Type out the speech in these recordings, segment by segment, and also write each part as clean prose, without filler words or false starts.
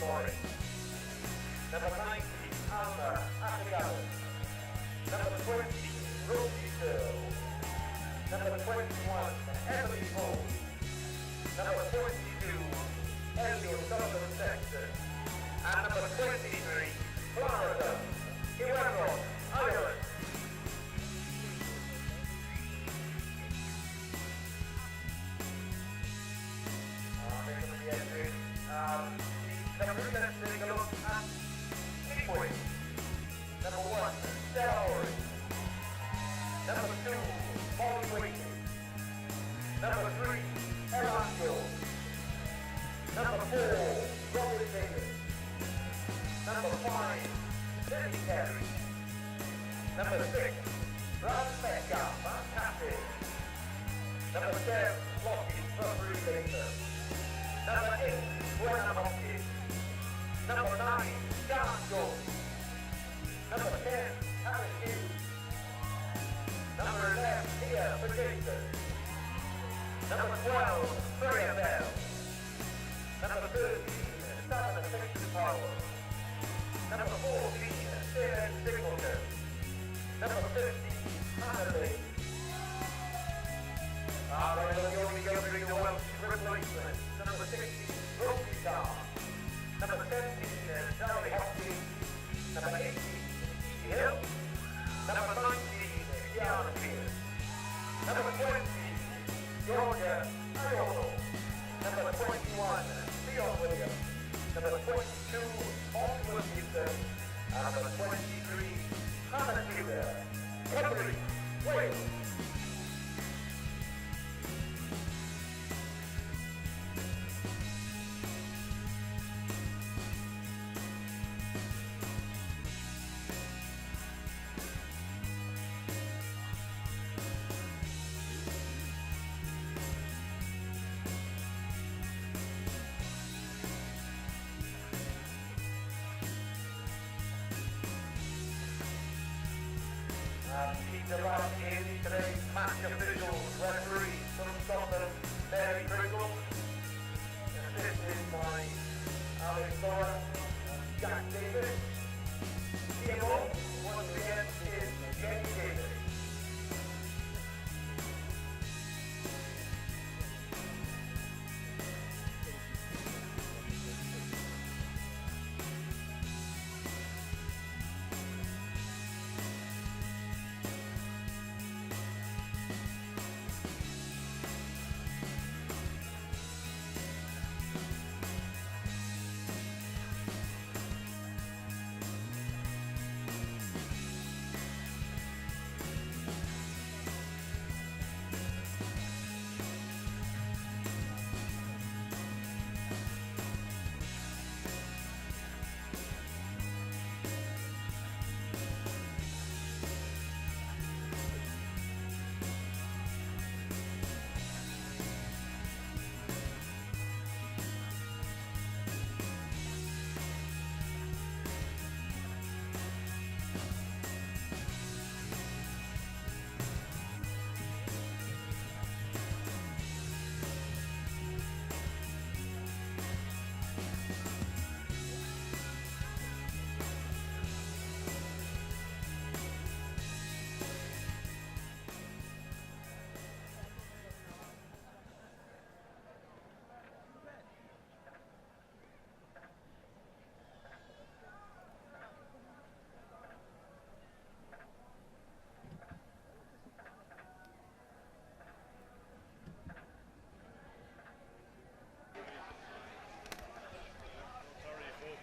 Morris. Number 90, Alma Afigalo. Number 20, Rosie Girl. Number 21, Emily Moe. Number 22, Elliot Sullivan Sexton. And number 23, Florida, Iwero, Ireland. Let's take a look at Kiwi. Number 1, Stella Orange. Number 2, Molly Waiting. Number 3, Ella Jones. Number 4, Robin Davis. Number 5, Debbie Carey. Number 6, Brad Metcalf, fantastic. Number 7, Lockie, Burberry Later. Number 8, Buena Monkey. Number 9, John Jones. Number 10, Alice Hughes. Number 11, Tia Jason. Number 12, Freya Bell. Number 13, Simon Fiction Power. Number 14, Sarah Singleton. Number 15, Hannah Lee. Alright, the only bring the Welsh replacement. Number 16, Rosie Starr. Number 17, Charlie Hopkins. Number 18, Stevie Hill. Number 19, Kiara Pierce. Number 20, Georgia Ayolo. Number 21, Leon Williams. Number 22, Austin Wilkinson. And number 23, Hannah Taylor. Henry, Wales. The last in today's match officials, referee from Scotland, Mary Pringle, assisted by Alex Dora and Jack Davis. CMO, once again, is Jenny Davis.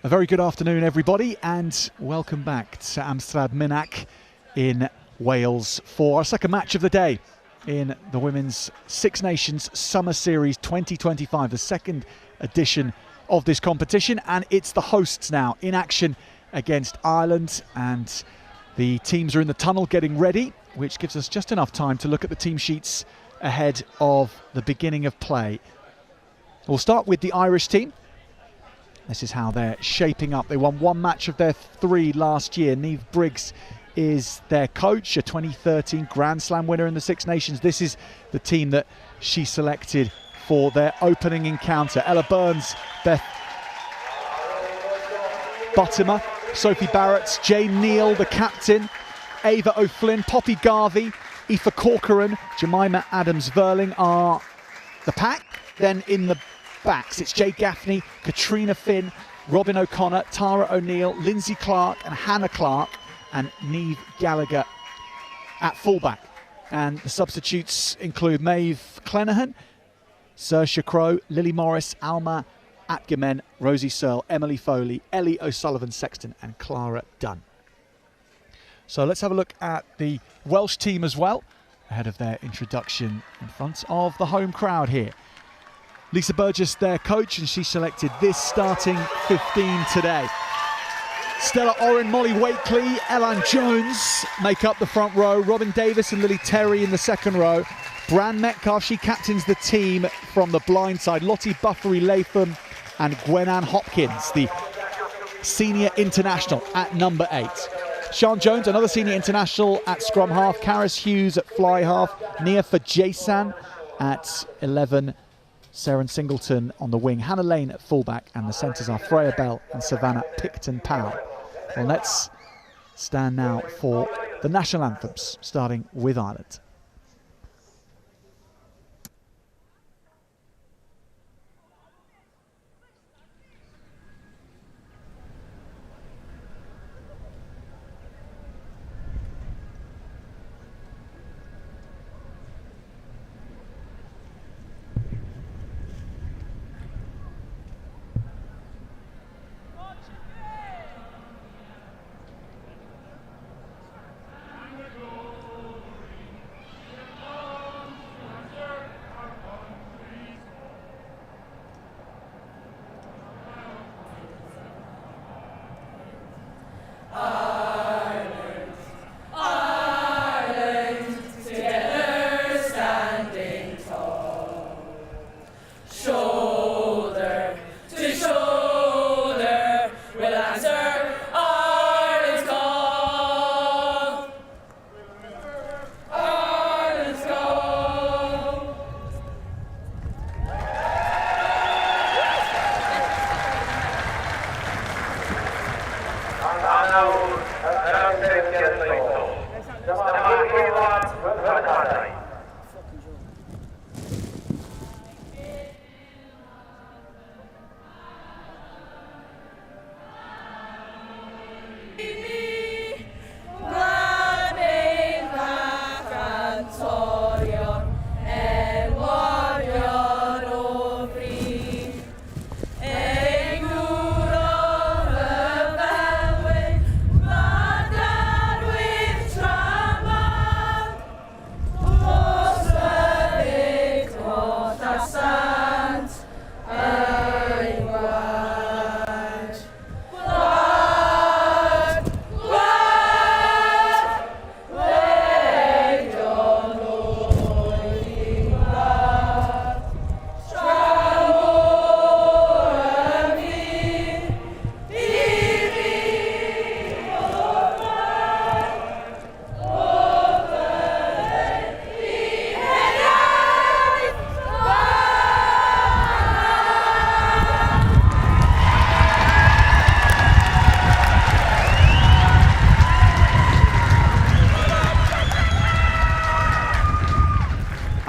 A very good afternoon, everybody, and welcome back to Amstrad Minac in Wales for our second match of the day in the Women's Six Nations Summer Series 2025, the second edition of this competition, and it's the hosts now in action against Ireland, and the teams are in the tunnel getting ready, which gives us just enough time to look at the team sheets ahead of the beginning of play. We'll start with the Irish team. This is how they're shaping up. They won one match of their three last year. Niamh Briggs is their coach, a 2013 Grand Slam winner in the Six Nations. This is the team that she selected for their opening encounter. Ella Burns, Beth Buttimer, Sophie Barrett, Jane Neal, the captain, Ava O'Flynn, Poppy Garvey, Aoife Corcoran, Jemima Adams-Verling are the pack. Then in the backs, it's Jay Gaffney, Katrina Finn, Robin O'Connor, Tara O'Neill, Lindsay Clark and Hannah Clark, and Niamh Gallagher at fullback. And the substitutes include Maeve Clenahan, Saoirse Crowe, Lily Morris, Alma Atgemen, Rosie Searle, Emily Foley, Ellie O'Sullivan-Sexton and Clara Dunn. So let's have a look at the Welsh team as well, ahead of their introduction in front of the home crowd here. Lisa Burgess, their coach, and she selected this starting 15 today. Stella Orrin, Molly Wakely, Elan Jones make up the front row. Robin Davis and Lily Terry in the second row. Bran Metcalf, she captains the team from the blind side. Lottie Buffery-Latham and Gwenanne Hopkins, the senior international at number 8. Sian Jones, another senior international at scrum half. Karis Hughes at fly half. Nia Fajasan at 11. Seren Singleton on the wing. Hannah Lane at fullback. And the centres are Freya Bell and Savannah Picton-Powell. Well, let's stand now for the national anthems, starting with Ireland.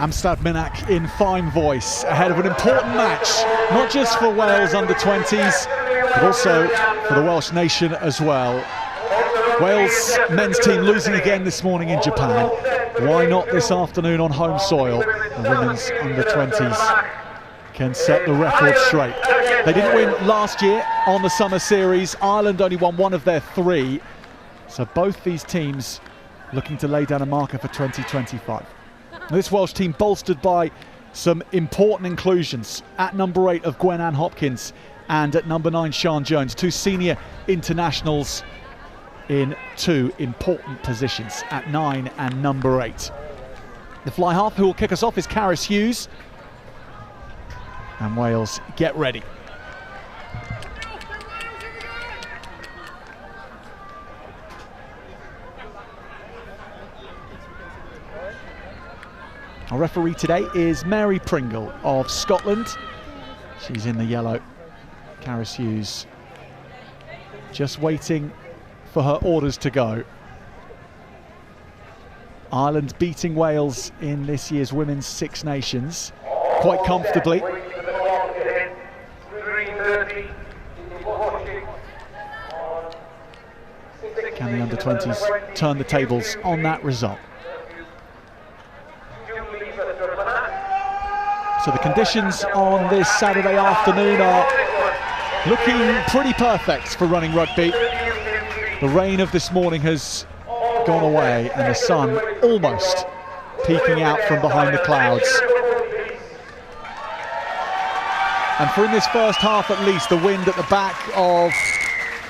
Amstrad Minack in fine voice ahead of an important match, not just for Wales under-20s, but also for the Welsh nation as well. Wales men's team losing again this morning in Japan. Why not this afternoon on home soil? The women's under-20s can set the record straight. They didn't win last year on the Summer Series. Ireland only won one of their 3. So both these teams looking to lay down a marker for 2025. This Welsh team bolstered by some important inclusions. At number 8 of Gwenanne Hopkins and at number 9 Sian Jones, 2 senior internationals in 2 important positions at 9 and number 8. The fly half who will kick us off is Karis Hughes. And Wales get ready. Our referee today is Mary Pringle of Scotland. She's in the yellow. Karis Hughes just waiting for her orders to go. Ireland beating Wales in this year's Women's Six Nations quite comfortably. Can the under-20s turn the tables on that result? So the conditions on this Saturday afternoon are looking pretty perfect for running rugby. The rain of this morning has gone away and the sun almost peeking out from behind the clouds. And for in this first half at least, the wind at the back of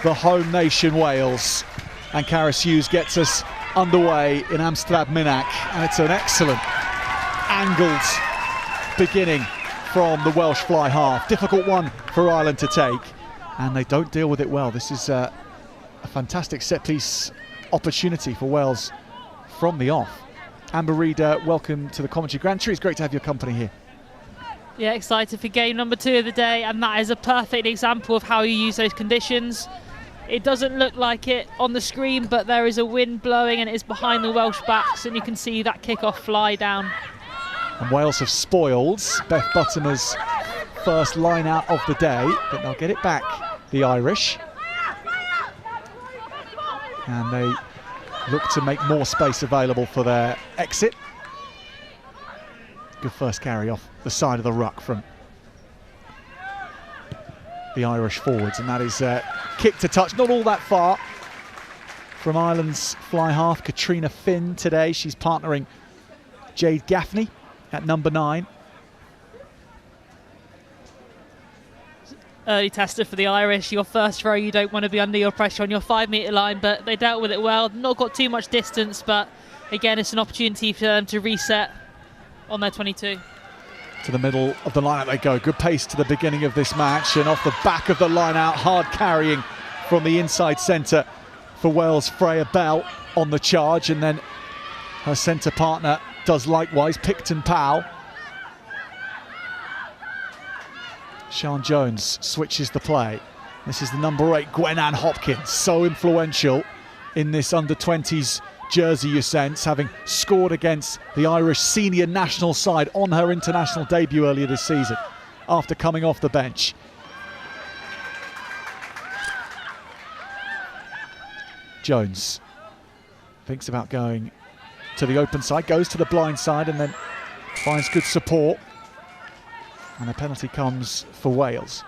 the home nation Wales. And Caris Hughes gets us underway in Amstrad Minack, and it's an excellent angled beginning from the Welsh fly half. Difficult one for Ireland to take, and they don't deal with it well. This is a fantastic set-piece opportunity for Wales from the off. Amber Reid, welcome to the commentary. Grantry, it's great to have your company here. Yeah, excited for game number 2 of the day, and that is a perfect example of how you use those conditions. It doesn't look like it on the screen, but there is a wind blowing and it is behind the Welsh backs, and you can see that kick-off fly down. And Wales have spoiled Beth Buttimer's first line out of the day, but they'll get it back, the Irish. And they look to make more space available for their exit. Good first carry off the side of the ruck from the Irish forwards, and that is kick to touch, not all that far from Ireland's fly half, Katrina Finn today. She's partnering Jade Gaffney at number 9. Early tester for the Irish. Your first throw, you don't want to be under your pressure on your 5-metre line, but they dealt with it well. Not got too much distance, but again, it's an opportunity for them to reset on their 22. To the middle of the line-out they go. Good pace to the beginning of this match, and off the back of the line-out, hard carrying from the inside centre for Wales, Freya Bell on the charge, and then her centre partner does likewise, Picton Powell. Sian Jones switches the play. This is the number 8, Gwen-Ann Hopkins, so influential in this under-20s jersey you sense, having scored against the Irish senior national side on her international debut earlier this season after coming off the bench. Jones thinks about going to the open side, goes to the blind side and then finds good support, and a penalty comes for Wales.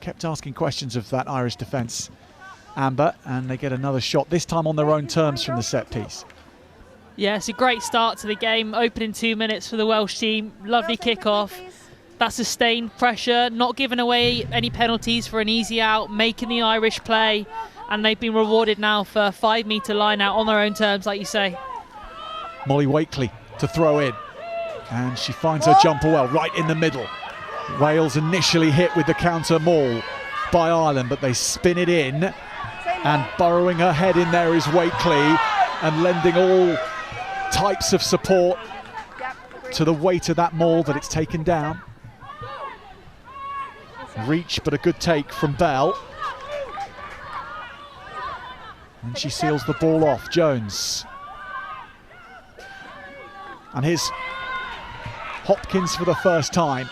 Kept asking questions of that Irish defence, Amber, and they get another shot, this time on their own terms from the set piece. Yeah, it's a great start to the game. Opening 2 minutes for the Welsh team. Lovely kick-off. That sustained pressure, not giving away any penalties for an easy out, making the Irish play, and they've been rewarded now for a 5-metre line out on their own terms, like you say. Molly Wakely to throw in, and she finds her jumper well, right in the middle. Wales initially hit with the counter maul by Ireland, but they spin it in, and burrowing her head in there is Wakely, and lending all types of support to the weight of that maul that it's taken down. Reach, but a good take from Bell. And she seals the ball off. Jones. And here's Hopkins for the first time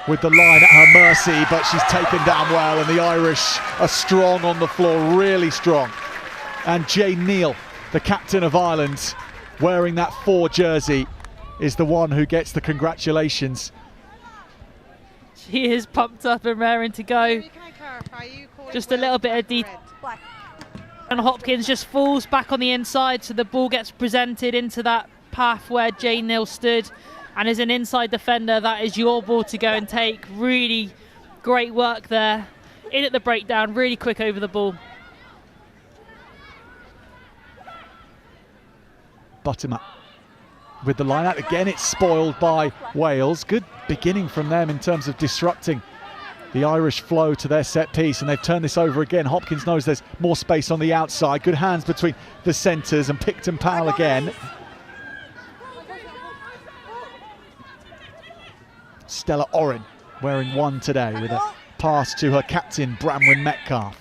with the line at her mercy, but she's taken down well, and the Irish are strong on the floor, really strong. And Jane Neal, the captain of Ireland, wearing that 4 jersey, is the one who gets the congratulations. She is pumped up and raring to go. Just a little bit of detail. And Hopkins just falls back on the inside, so the ball gets presented into that path where Jane Neal stood. And as an inside defender, that is your ball to go and take. Really great work there. In at the breakdown, really quick over the ball. Buttimer with the line out. Again, it's spoiled by Wales. Good beginning from them in terms of disrupting the Irish flow to their set piece, and they've turned this over again. Hopkins knows there's more space on the outside. Good hands between the centres, and Picton Powell again. Stella Orrin wearing 1 today, with a pass to her captain, Bramwyn Metcalf.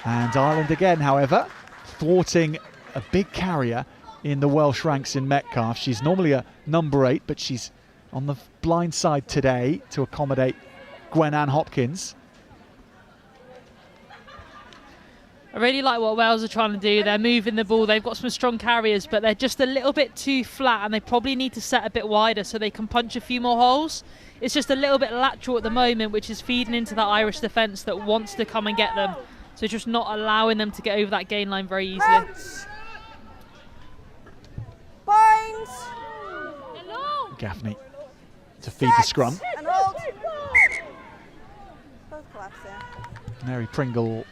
And Ireland again, however, thwarting a big carrier in the Welsh ranks in Metcalf. She's normally a number 8, but she's on the blind side today to accommodate Gwen-Ann Hopkins. I really like what Wales are trying to do. They're moving the ball. They've got some strong carriers, but they're just a little bit too flat, and they probably need to set a bit wider so they can punch a few more holes. It's just a little bit lateral at the moment, which is feeding into that Irish defence that wants to come and get them. So just not allowing them to get over that gain line very easily. Gaffney to feed the scrum. And hold. Both collapsing. Mary Pringle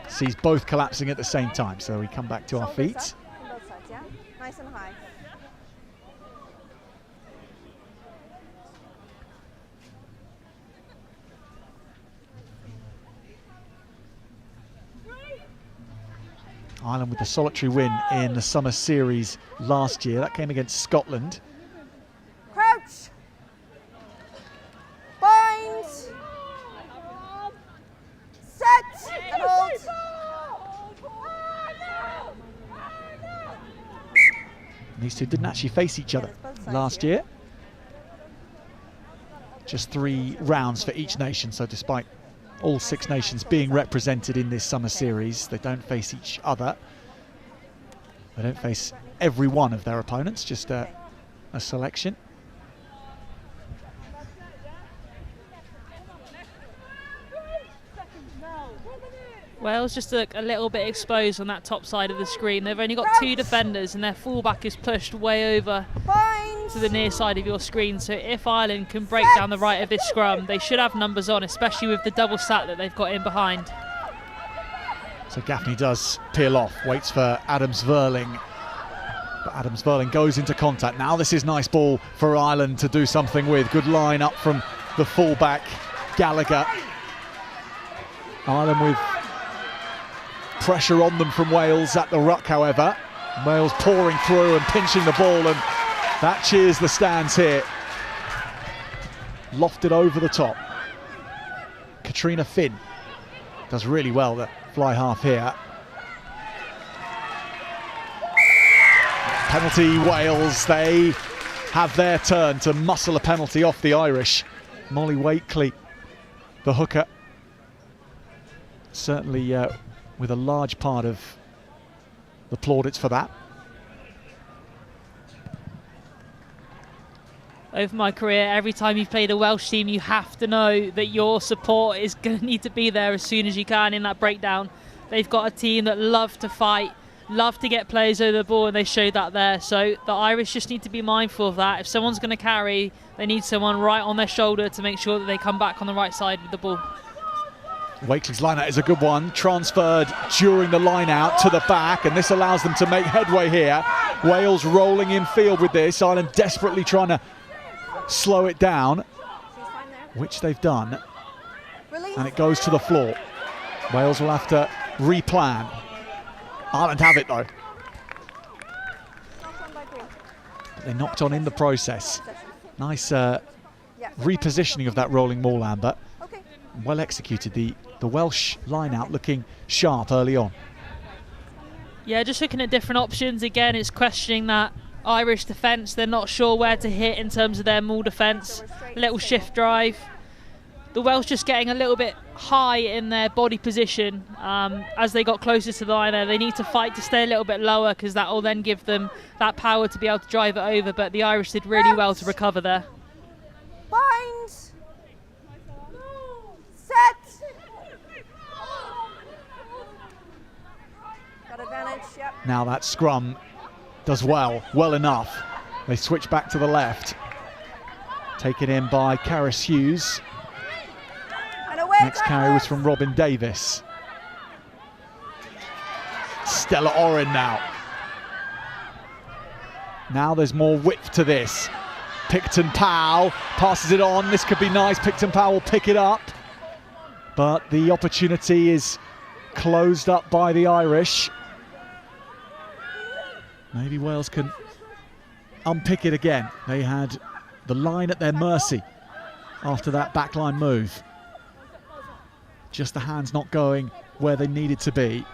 sees both collapsing at the same time, so we come back to our feet. Both sides, yeah? Nice and high. Ireland with the solitary win in the summer series last year. That came against Scotland. Crouch. Bind. Set. And hold. These two didn't actually face each other last year. Just 3 rounds for each nation, so despite all 6 nations being represented in this summer series, they don't face each other. They don't face every one of their opponents, just a selection. Wales just look a little bit exposed on that top side of the screen. They've only got 2 defenders, and their fullback is pushed way over to the near side of your screen. So if Ireland can break down the right of this scrum, they should have numbers on, especially with the double sat that they've got in behind. So Gaffney does peel off, waits for Adams-Verling. But Adams-Verling goes into contact. Now this is nice ball for Ireland to do something with. Good line up from the fullback, Gallagher. Ireland with pressure on them from Wales at the ruck, however. Wales pouring through and pinching the ball, and that cheers the stands here. Lofted over the top. Katrina Finn does really well, the fly half here. Penalty Wales, they have their turn to muscle a penalty off the Irish. Molly Wakely, the hooker, certainly with a large part of the plaudits for that. Over my career, every time you've played a Welsh team, you have to know that your support is going to need to be there as soon as you can in that breakdown. They've got a team that love to fight, love to get players over the ball, and they showed that there. So the Irish just need to be mindful of that. If someone's going to carry, they need someone right on their shoulder to make sure that they come back on the right side with the ball. Wakely's line out is a good one, transferred during the line out to the back, and this allows them to make headway here. Wales rolling in field with this, Ireland desperately trying to slow it down, which they've done, and it goes to the floor. Wales will have to replan. Ireland have it though. But they knocked on in the process. Nice repositioning of that rolling maul, Amber. Well executed. The Welsh line out looking sharp early on. Yeah, just looking at different options. Again, it's questioning that Irish defence. They're not sure where to hit in terms of their maul defence. Little shift drive. The Welsh just getting a little bit high in their body position as they got closer to the line there. They need to fight to stay a little bit lower, because that will then give them that power to be able to drive it over. But the Irish did really well to recover there. Bind. Set. Got advantage, yep. Now that scrum does well enough. They switch back to the left. Taken in by Caris Hughes. Next carry was from Robin Davis. Stella Oren now. Now there's more width to this. Picton Powell passes it on. This could be nice. Picton Powell will pick it up. But the opportunity is closed up by the Irish. Maybe Wales can unpick it again. They had the line at their mercy after that backline move. Just the hands not going where they needed to be.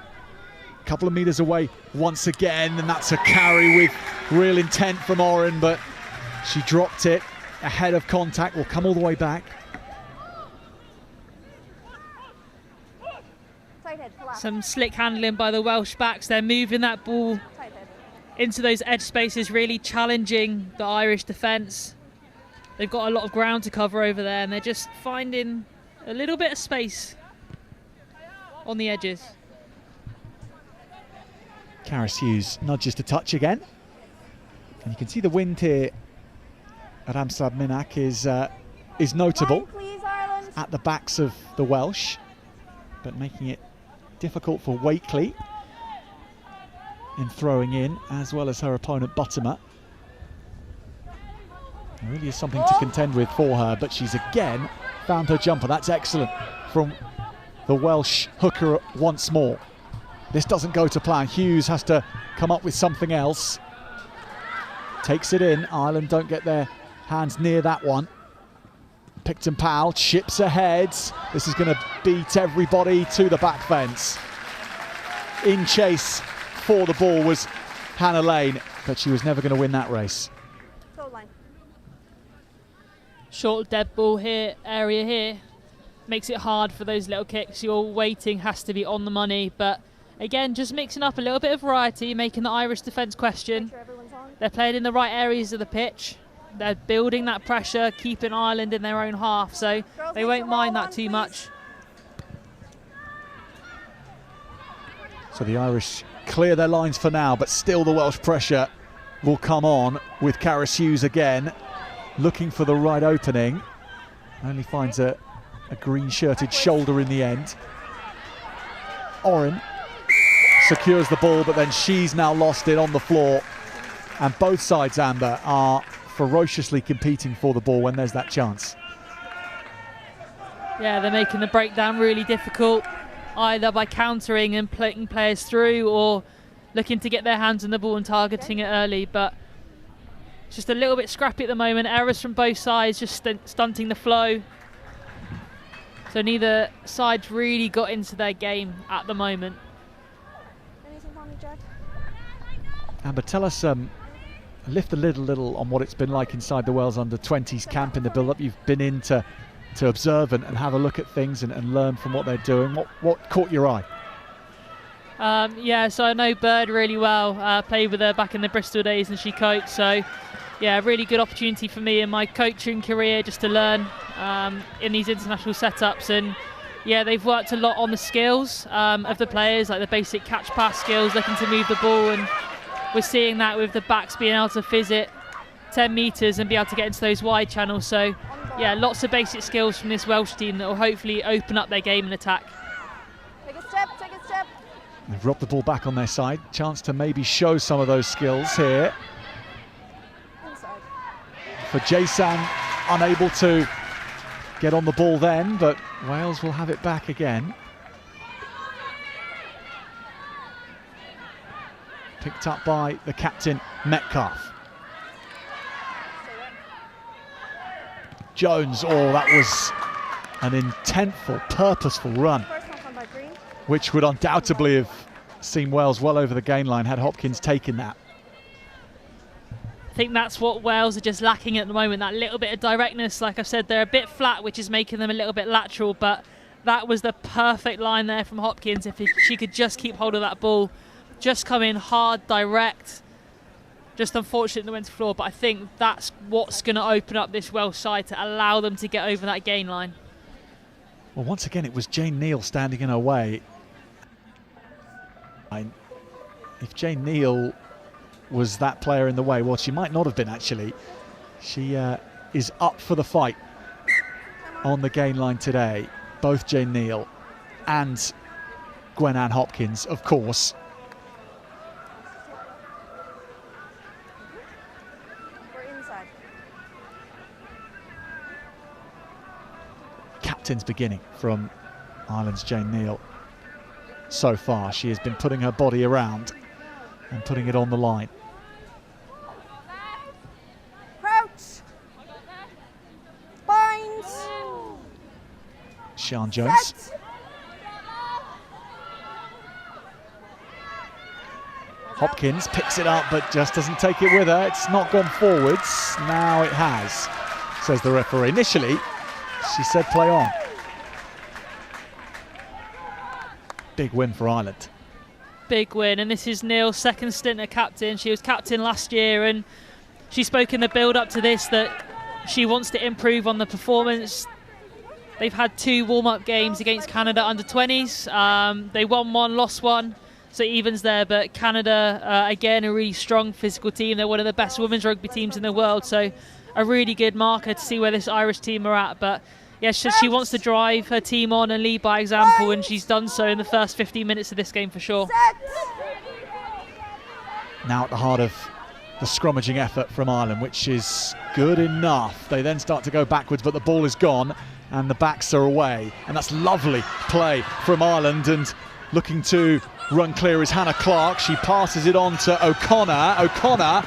A couple of metres away once again, and that's a carry with real intent from Oren, but she dropped it ahead of contact. Will come all the way back. Some slick handling by the Welsh backs. They're moving that ball into those edge spaces, really challenging the Irish defence. They've got a lot of ground to cover over there, and they're just finding a little bit of space on the edges. Karis Hughes nudges to touch again. And you can see the wind here at Amstrad Minack is notable. Line, please, Ireland. At the backs of the Welsh, but making it difficult for Wakely in throwing in, as well as her opponent Buttimer. It really is something to contend with for her, but she's again found her jumper. That's excellent from the Welsh hooker once more. This doesn't go to plan. Hughes has to come up with something else. Takes it in. Ireland don't get their hands near that one. Picton Powell chips ahead. This is going to beat everybody to the back fence. In chase for the ball was Hannah Lane, but she was never going to win that race. Goal line. Short dead ball here, area here, makes it hard for those little kicks. Your weighting has to be on the money, but again, just mixing up a little bit of variety, making the Irish defence question. Sure everyone's on. They're playing in the right areas of the pitch. They're building that pressure, keeping Ireland in their own half, so they won't mind that too much. So the Irish clear their lines for now, but still the Welsh pressure will come on with Karis Hughes again, looking for the right opening. Only finds a green-shirted shoulder in the end. Oren secures the ball, but then she's now lost it on the floor. And both sides, Amber, are ferociously competing for the ball when there's that chance. Yeah, they're making the breakdown really difficult, either by countering and putting players through or looking to get their hands on the ball and targeting it early, but it's just a little bit scrappy at the moment. Errors from both sides, just stunting the flow. So neither side's really got into their game at the moment. Anything for me, Jack? Amber, tell us, lift the lid a little on what it's been like inside the Wales Under-20s camp in the build-up. You've been in to observe and have a look at things and learn from what they're doing. What caught your eye? Yeah, so I know Bird really well. Played with her back in the Bristol days and she coached. So yeah, really good opportunity for me in my coaching career just to learn in these international setups. And yeah, they've worked a lot on the skills of the players, like the basic catch pass skills, looking to move the ball, and we're seeing that with the backs being able to fizz it 10 metres and be able to get into those wide channels. So yeah, lots of basic skills from this Welsh team that will hopefully open up their game and attack. Take a step, take a step. They've dropped the ball back on their side. Chance to maybe show some of those skills here. Inside. For Jason, unable to get on the ball then, but Wales will have it back again. Picked up by the captain, Metcalf. Jones, oh, that was an intentful, purposeful run, First one by Green. which would undoubtedly have seen Wales well over the gain line had Hopkins taken that. I think that's what Wales are just lacking at the moment, that little bit of directness. Like I said, they're a bit flat, which is making them a little bit lateral, but that was the perfect line there from Hopkins. If she could just keep hold of that ball, just come in hard, direct. Just unfortunate they went to floor, but I think that's what's going to open up this Welsh side to allow them to get over that gain line. Well, once again, it was Jane Neal standing in her way. If Jane Neal was that player in the way, well, she might not have been actually. She is up for the fight on the gain line today. Both Jane Neal and Gwen-Ann Hopkins, of course. We're inside. Captain's beginning from Ireland's Jane Neal. So far, she has been putting her body around and putting it on the line. Crouch. Sian Jones. Hopkins picks it up but just doesn't take it with her. It's not gone forwards. Now it has, says the referee. Initially, she said play on. Big win for Ireland. Big win, and this is Neil's second stint at captain. She was captain last year, and she spoke in the build-up to this that she wants to improve on the performance. They've had 2 warm-up games against Canada under-20s. They won 1, lost 1. So evens there, but Canada, again, a really strong physical team. They're one of the best women's rugby teams in the world, so a really good marker to see where this Irish team are at. But yeah, she wants to drive her team on and lead by example, and she's done so in the first 15 minutes of this game for sure. Now at the heart of the scrummaging effort from Ireland, which is good enough. They then start to go backwards, but the ball is gone and the backs are away. And that's lovely play from Ireland, and looking to run clear is Hannah Clark. She passes it on to O'Connor. O'Connor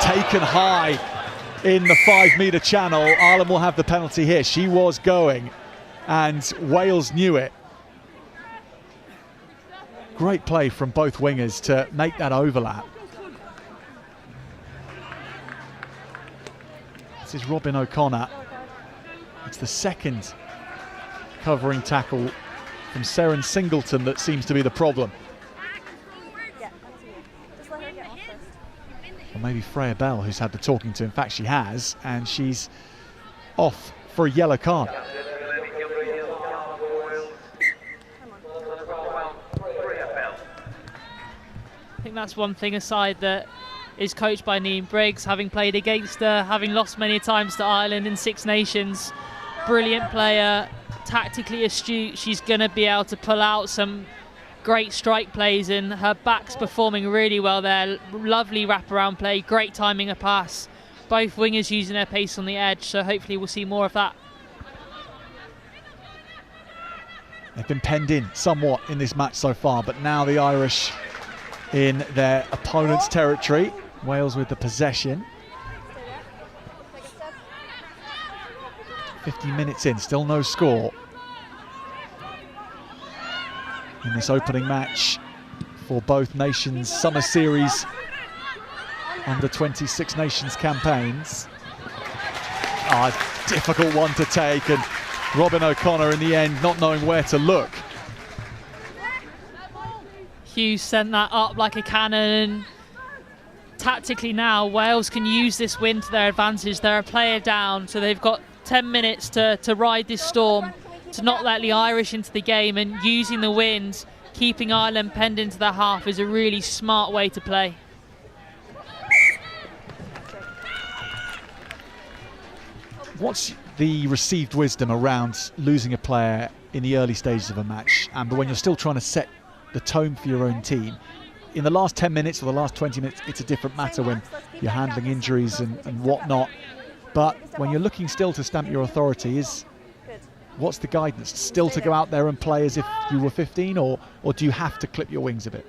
taken high in the 5-metre channel. Ireland will have the penalty here. She was going and Wales knew it. Great play from both wingers to make that overlap. This is Robin O'Connor. It's the second covering tackle from Seren Singleton that seems to be the problem. Yeah, just let her get off first. Or maybe Freya Bell, who's had the talking to. In fact, she has, and she's off for a yellow card. I think that's one thing aside that is coached by Niamh Briggs, having played against her, having lost many times to Ireland in Six Nations. Brilliant player, tactically astute. She's going to be able to pull out some great strike plays, and her back's performing really well there. Lovely wraparound play, great timing a pass. Both wingers using their pace on the edge, so hopefully we'll see more of that. They've been penned in somewhat in this match so far, but now the Irish in their opponent's territory. Wales with the possession. 50 minutes in, still no score in this opening match for both nations' Summer Series Under-20 Six Nations campaigns. Difficult one to take, and Robin O'Connor in the end not knowing where to look. Hughes sent that up like a cannon. Tactically now, Wales can use this win to their advantage. They're a player down, so they've got 10 minutes to ride this storm, to not let the Irish into the game, and using the wind, keeping Ireland penned into their half is a really smart way to play. What's the received wisdom around losing a player in the early stages of a match, Amber, when you're still trying to set the tone for your own team? In the last 10 minutes or the last 20 minutes, it's a different matter when you're handling injuries and whatnot. But when you're looking still to stamp your authority, what's the guidance? Still to go out there and play as if you were 15, or do you have to clip your wings a bit?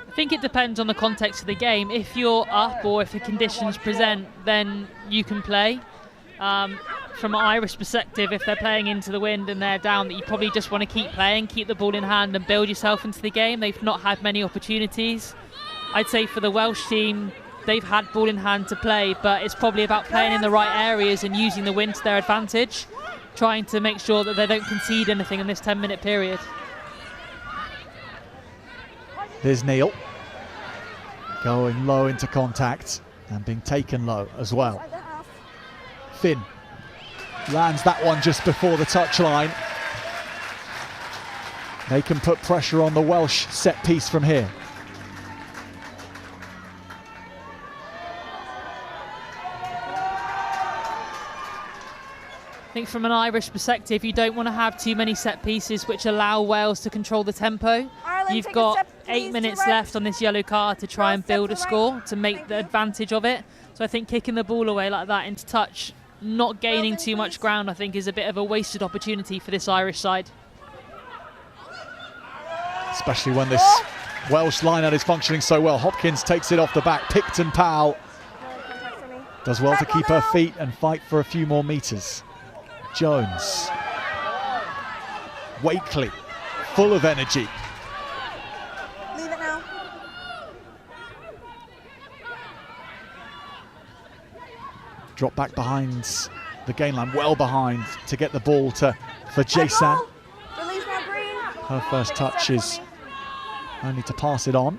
I think it depends on the context of the game. If you're up or if the conditions present, then you can play. From an Irish perspective, if they're playing into the wind and they're down, that you probably just want to keep playing, keep the ball in hand and build yourself into the game. They've not had many opportunities. I'd say for the Welsh team, they've had ball in hand to play, but it's probably about playing in the right areas and using the wind to their advantage, trying to make sure that they don't concede anything in this 10-minute period. There's Neil going low into contact and being taken low as well. Finn lands that one just before the touchline. They can put pressure on the Welsh set piece from here. I think from an Irish perspective, you don't want to have too many set pieces which allow Wales to control the tempo. You've got 8 minutes left on this yellow card to try and build a score, to make the advantage of it. So I think kicking the ball away like that into touch, not gaining too much ground, I think is a bit of a wasted opportunity for this Irish side. Especially when this Welsh line-out is functioning so well. Hopkins takes it off the back. Picton Powell does well to keep her feet and fight for a few more metres. Jones Wakely, full of energy. Leave it now. Drop back behind the gain line, well behind to get the ball for Jason. Release now, Green. Her first touch is only to pass it on.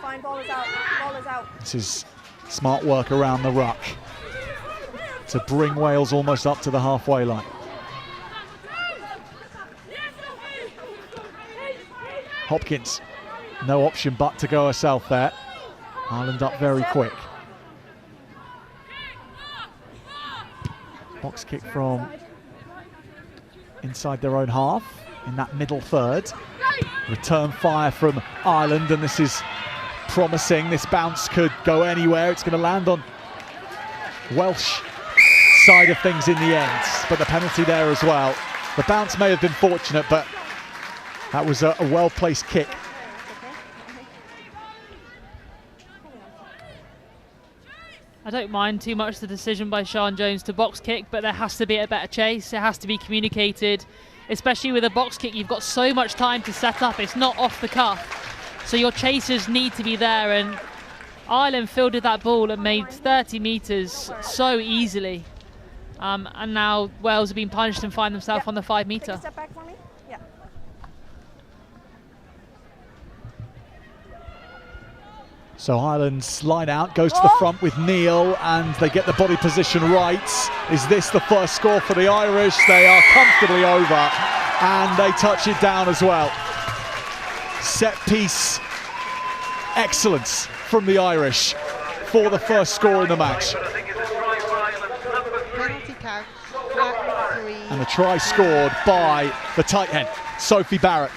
Fine, ball is out. Ball is out. This is smart work around the ruck to bring Wales almost up to the halfway line. Hopkins, no option but to go herself there. Ireland up very quick. Box kick from inside their own half in that middle third. Return fire from Ireland, and this is promising. This bounce could go anywhere. It's going to land on Welsh side of things in the end, but the penalty there as well. The bounce may have been fortunate, but that was a well-placed kick. I don't mind too much the decision by Sian Jones to box kick, but there has to be a better chase. It has to be communicated, especially with a box kick. You've got so much time to set up. It's not off the cuff, so your chasers need to be there, and Ireland fielded that ball and made 30 metres so easily, and now Wales have been punished and find themselves on the 5 metre. Take a step back for me. Yeah. So Ireland's line out goes to the front with Neil, and they get the body position right. Is this the first score for the Irish? They are comfortably over, and they touch it down as well. Set piece excellence from the Irish for the first score in the match. Penalty count, flat 3. And the try scored by the tight end, Sophie Barrett.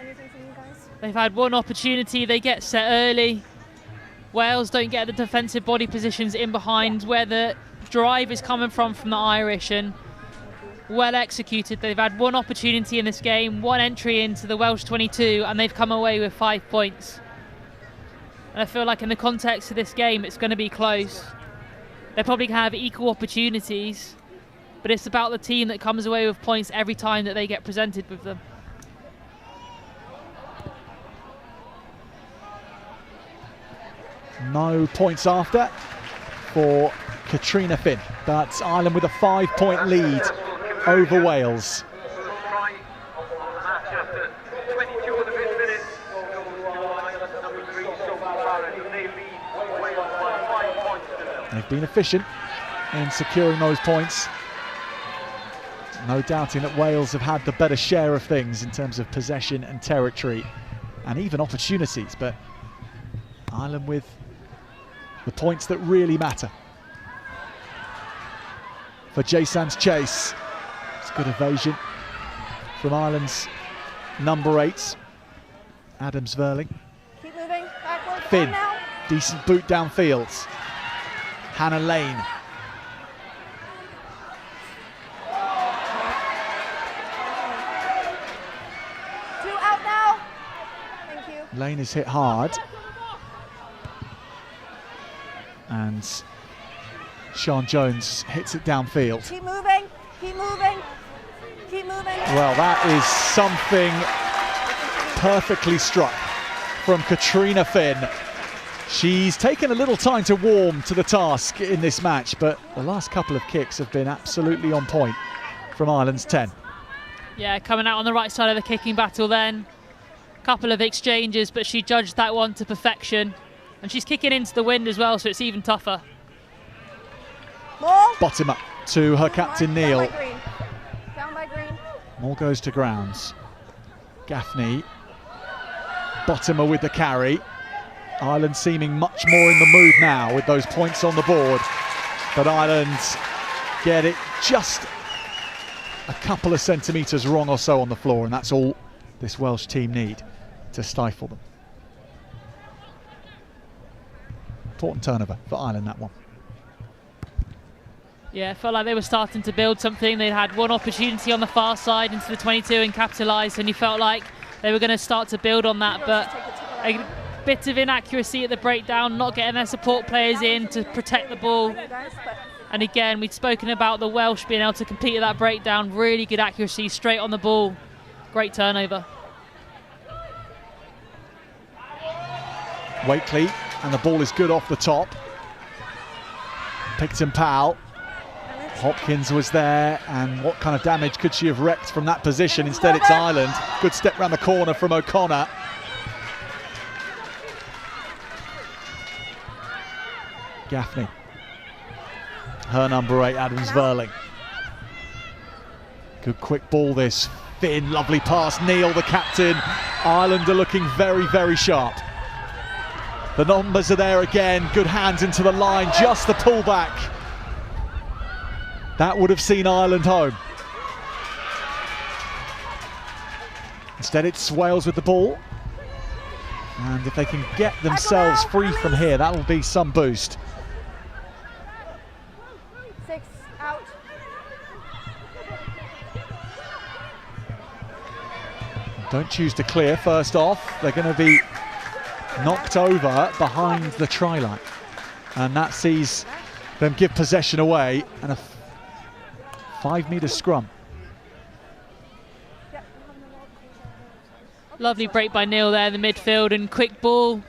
Anything from you guys? They've had one opportunity, they get set early. Wales don't get the defensive body positions in behind where the drive is coming from the Irish, and well executed. They've had one opportunity in this game, one entry into the Welsh 22, and they've come away with 5 points. And I feel like in the context of this game, it's going to be close. They probably have equal opportunities, but it's about the team that comes away with points every time that they get presented with them. No points after for Katrina Finn, but Ireland with a 5-point lead over Wales. They've been efficient in securing those points. No doubting that Wales have had the better share of things in terms of possession and territory and even opportunities, but Ireland with the points that really matter. For Jason's chase, it's good evasion from Ireland's number 8, Adams Verling. Keep moving backward. Finn, Now. decent boot downfield. Hannah Lane. Two out now. Thank you. Lane is hit hard. And Sian Jones hits it downfield. Keep moving. Keep moving. Keep moving. Well, that is something perfectly struck from Katrina Finn. She's taken a little time to warm to the task in this match, but the last couple of kicks have been absolutely on point from Ireland's 10. Yeah, coming out on the right side of the kicking battle then. Couple of exchanges, but she judged that one to perfection. And she's kicking into the wind as well, so it's even tougher. More. Bottom up to her captain Neil. Down by Green. Down by Green. More goes to grounds. Gaffney. Bottomer with the carry. Ireland seeming much more in the mood now with those points on the board. But Ireland get it just a couple of centimetres wrong or so on the floor, and that's all this Welsh team need to stifle them. Important turnover for Ireland, that one. Yeah, it felt like they were starting to build something. They'd had one opportunity on the far side into the 22 and capitalised, and you felt like they were going to start to build on that, but bit of inaccuracy at the breakdown, not getting their support players in to protect the ball. And again, we'd spoken about the Welsh being able to compete at that breakdown. Really good accuracy, straight on the ball. Great turnover. Wakely, and the ball is good off the top. Picton Powell. Hopkins was there, and what kind of damage could she have wreaked from that position? Instead, it's Ireland. Good step round the corner from O'Connor. Gaffney. Her number 8, Adams Verling. Good quick ball this. Finn, lovely pass. Neil, the captain. Ireland are looking very, very sharp. The numbers are there again. Good hands into the line. Just the pullback. That would have seen Ireland home. Instead, it's Wales with the ball. And if they can get themselves free from here, that will be some boost. 6 out. Don't choose to clear first off. They're going to be knocked over behind the try line. And that sees them give possession away and a 5-metre scrum. Lovely break by Neil there in the midfield and quick ball.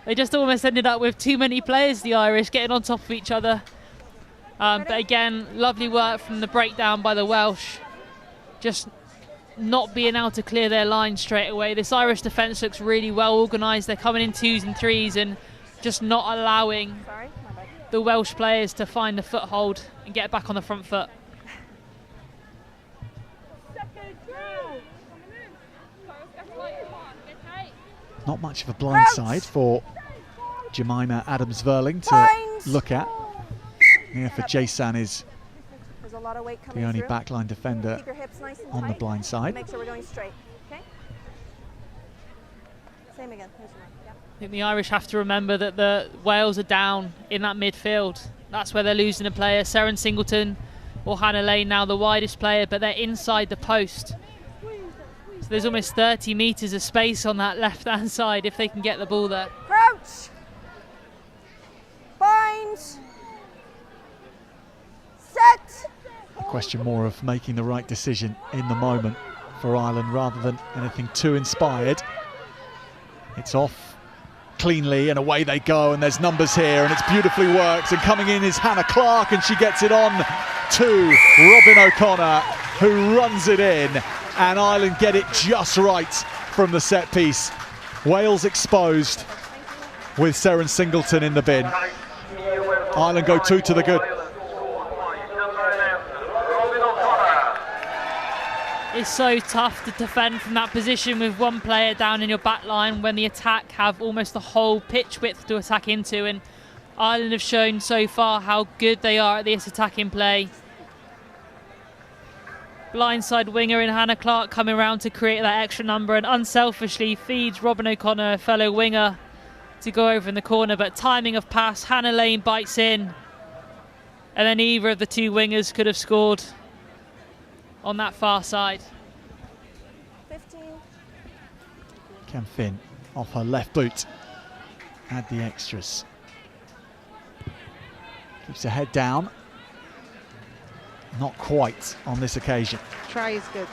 They just almost ended up with too many players, the Irish, getting on top of each other. But again, lovely work from the breakdown by the Welsh. Just not being able to clear their line straight away. This Irish defence looks really well organised. They're coming in 2s and 3s and just not allowing the Welsh players to find the foothold and get back on the front foot. Not much of a blindside for Jemima Adams-Verling to look at. Here for Jason is the only backline defender on the blind side. Make sure we're going straight. Okay. Same again. I think the Irish have to remember that the Wales are down in that midfield. That's where they're losing a player. Seren Singleton or Hannah Lane now the widest player, but they're inside the post. So there's almost 30 metres of space on that left-hand side if they can get the ball there. Crouch. Bind. Set. A question more of making the right decision in the moment for Ireland rather than anything too inspired. It's off cleanly and away they go, and there's numbers here and it's beautifully worked, and coming in is Hannah Clark and she gets it on to Robin O'Connor, who runs it in, and Ireland get it just right from the set piece. Wales exposed with Seren Singleton in the bin. Ireland go 2 to the good. It's so tough to defend from that position with one player down in your back line when the attack have almost the whole pitch width to attack into, and Ireland have shown so far how good they are at this attacking play. Blindside winger in Hannah Clark coming around to create that extra number and unselfishly feeds Robin O'Connor, a fellow winger, to go over in the corner, but timing of pass, Hannah Lane bites in, and then either of the two wingers could have scored on that far side. 15. Cam Finn off her left boot. Add the extras. Keeps her head down. Not quite on this occasion. Try is good.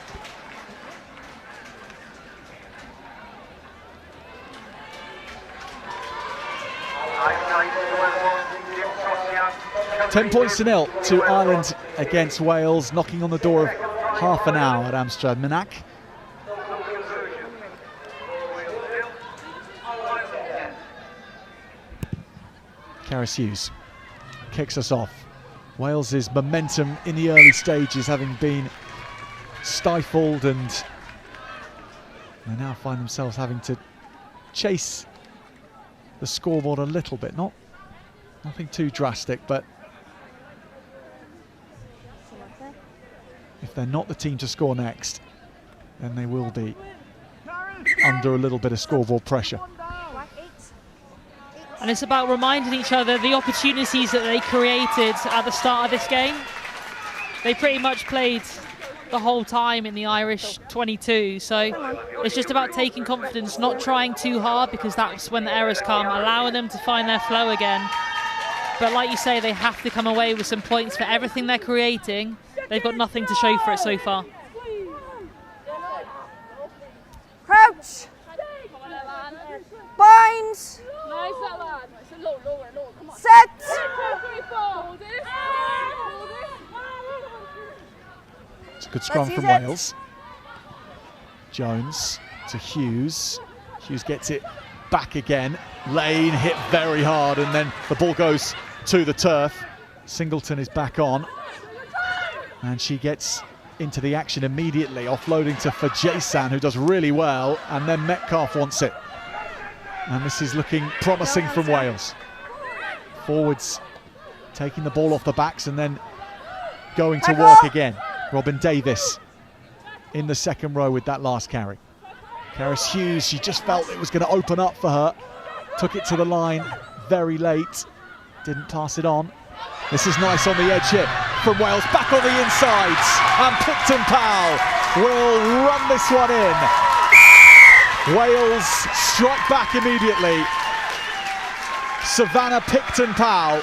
£10 to 0 to Ireland against Wales, knocking on the door of half an hour at Amstrad Minack. Karis Hughes kicks us off. Wales's momentum in the early stages having been stifled, and they now find themselves having to chase the scoreboard a little bit. Nothing too drastic, but if they're not the team to score next, then they will be under a little bit of scoreboard pressure. And it's about reminding each other the opportunities that they created at the start of this game. They pretty much played the whole time in the Irish 22. So it's just about taking confidence, not trying too hard, because that's when the errors come, allowing them to find their flow again. But like you say, they have to come away with some points for everything they're creating. They've got nothing to show for it so far. Crouch. Bind. Set. It's a good scrum from Wales. Jones to Hughes. Hughes gets it back again. Lane hit very hard, and then the ball goes to the turf. Singleton is back on, and she gets into the action immediately, offloading to Fajasan, who does really well, and then Metcalf wants it. And this is looking promising from Wales. Forwards taking the ball off the backs and then going to work again. Robin Davis in the second row with that last carry. Karis Hughes, she just felt it was going to open up for her. Took it to the line very late. Didn't pass it on. This is nice on the edge here from Wales. Back on the insides. And Picton Powell will run this one in. Wales strike back immediately. Savannah Picton Powell.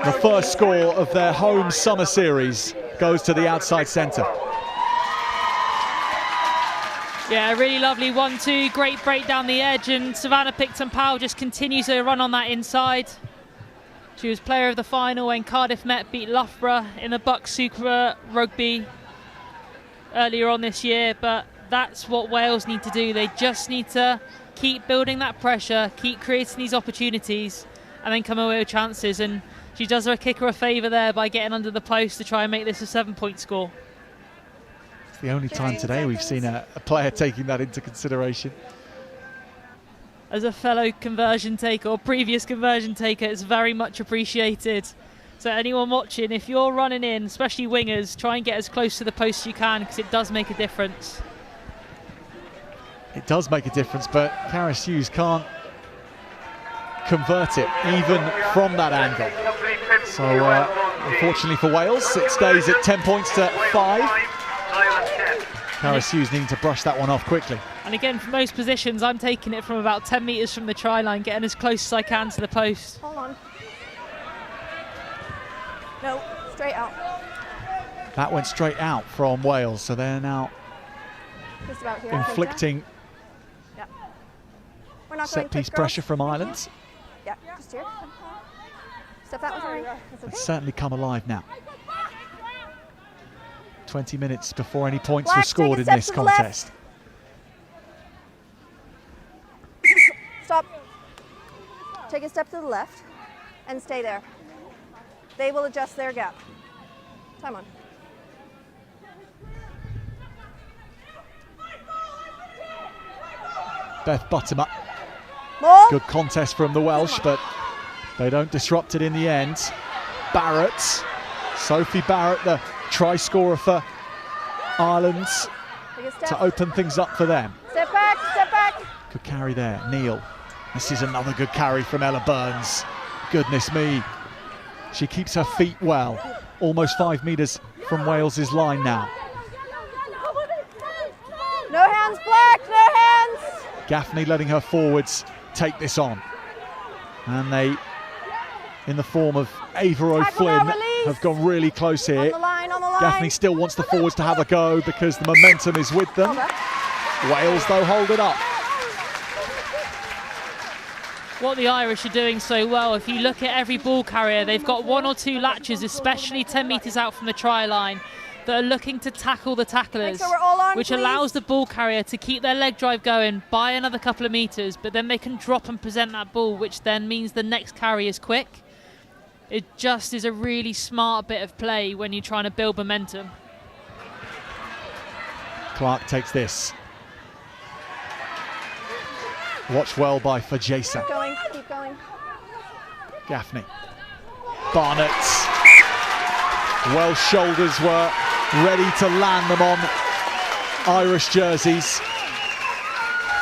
The first score of their home summer series goes to the outside centre. Yeah, really lovely 1-2, great break down the edge, and Savannah Picton Powell just continues to run on that inside. She was player of the final when Cardiff Met beat Loughborough in the Bucks Super Rugby earlier on this year, but that's what Wales need to do. They just need to keep building that pressure, keep creating these opportunities, and then come away with chances. And she does her kicker a favour there by getting under the post to try and make this a 7-point score. It's the only time today we've seen a player taking that into consideration. As a fellow conversion taker or previous conversion taker, it's very much appreciated. So anyone watching, if you're running in, especially wingers, try and get as close to the post as you can, because it does make a difference. It does make a difference, but Karis Hughes can't convert it even from that angle. So unfortunately for Wales, it stays at 10 points to 5. Karis Hughes needing to brush that one off quickly. And again, for most positions, I'm taking it from about 10 metres from the try line, getting as close as I can to the post. Hold on. No, straight out. That went straight out from Wales, so they're now Just about here. inflicting Yeah. We're not set piece pressure from Ireland. Yeah, just here. Step that was fine. That's okay. It's certainly come alive now. 20 minutes before any points Black, were scored take in a this step to the left. contest. Stop. Take a step to the left and stay there. They will adjust their gap. Time on. Beth Buttimer. More. Good contest from the Welsh, but they don't disrupt it in the end. Barrett. Sophie Barrett, the try scorer for Ireland, Take a step. to open things up for them. Step back, step back. Good carry there, Neil. This is another good carry from Ella Burns. Goodness me. She keeps her feet well. Almost 5 metres from Wales's line now. No hands, Black, no hands. Gaffney letting her forwards take this on. And they, in the form of Ava O'Flynn, have gone really close On here. the line, on the line. Gaffney still wants the forwards to have a go because the momentum is with them. Wales, though, hold it up. What the Irish are doing so well, if you look at every ball carrier, they've got 1 or 2 latches, especially 10 metres out from the try line, that are looking to tackle the tacklers, Make sure we're all on, which please. allows the ball carrier to keep their leg drive going by another couple of metres, but then they can drop and present that ball, which then means the next carry is quick. It just is a really smart bit of play when you're trying to build momentum. Clark takes this. Watched well by Fajesa. Keep going, keep going. Gaffney. Barnett. Welsh shoulders were ready to land them on Irish jerseys,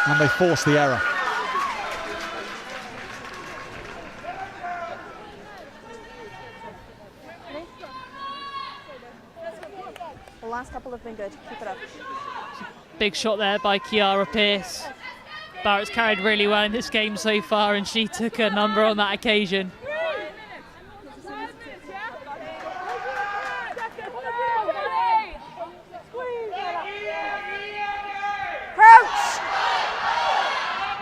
and they forced the error. good. Keep it up. Big shot there by Kiara Pearce. Barrett's carried really well in this game so far, and she took a number on that occasion. Crouch!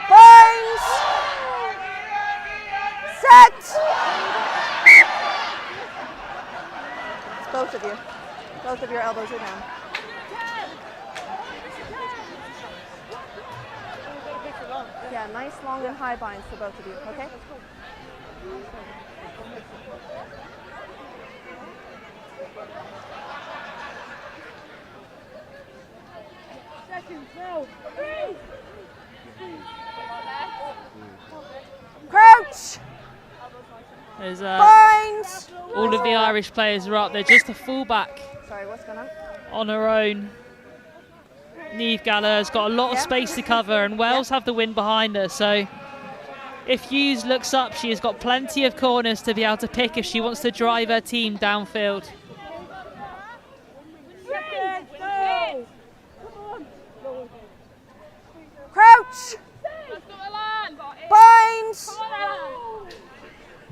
Binds! Set! It's both of you. Both of your elbows are down. Yeah, nice long and high binds for both of you, okay? Crouch! There's Binds! all of the Irish players are up there. Just a fullback Sorry, what's going on her own. Niamh Gallagher's got a lot of space to cover, and Wales have the wind behind her. So if Hughes looks up, she has got plenty of corners to be able to pick if she wants to drive her team downfield. Crouch! Binds!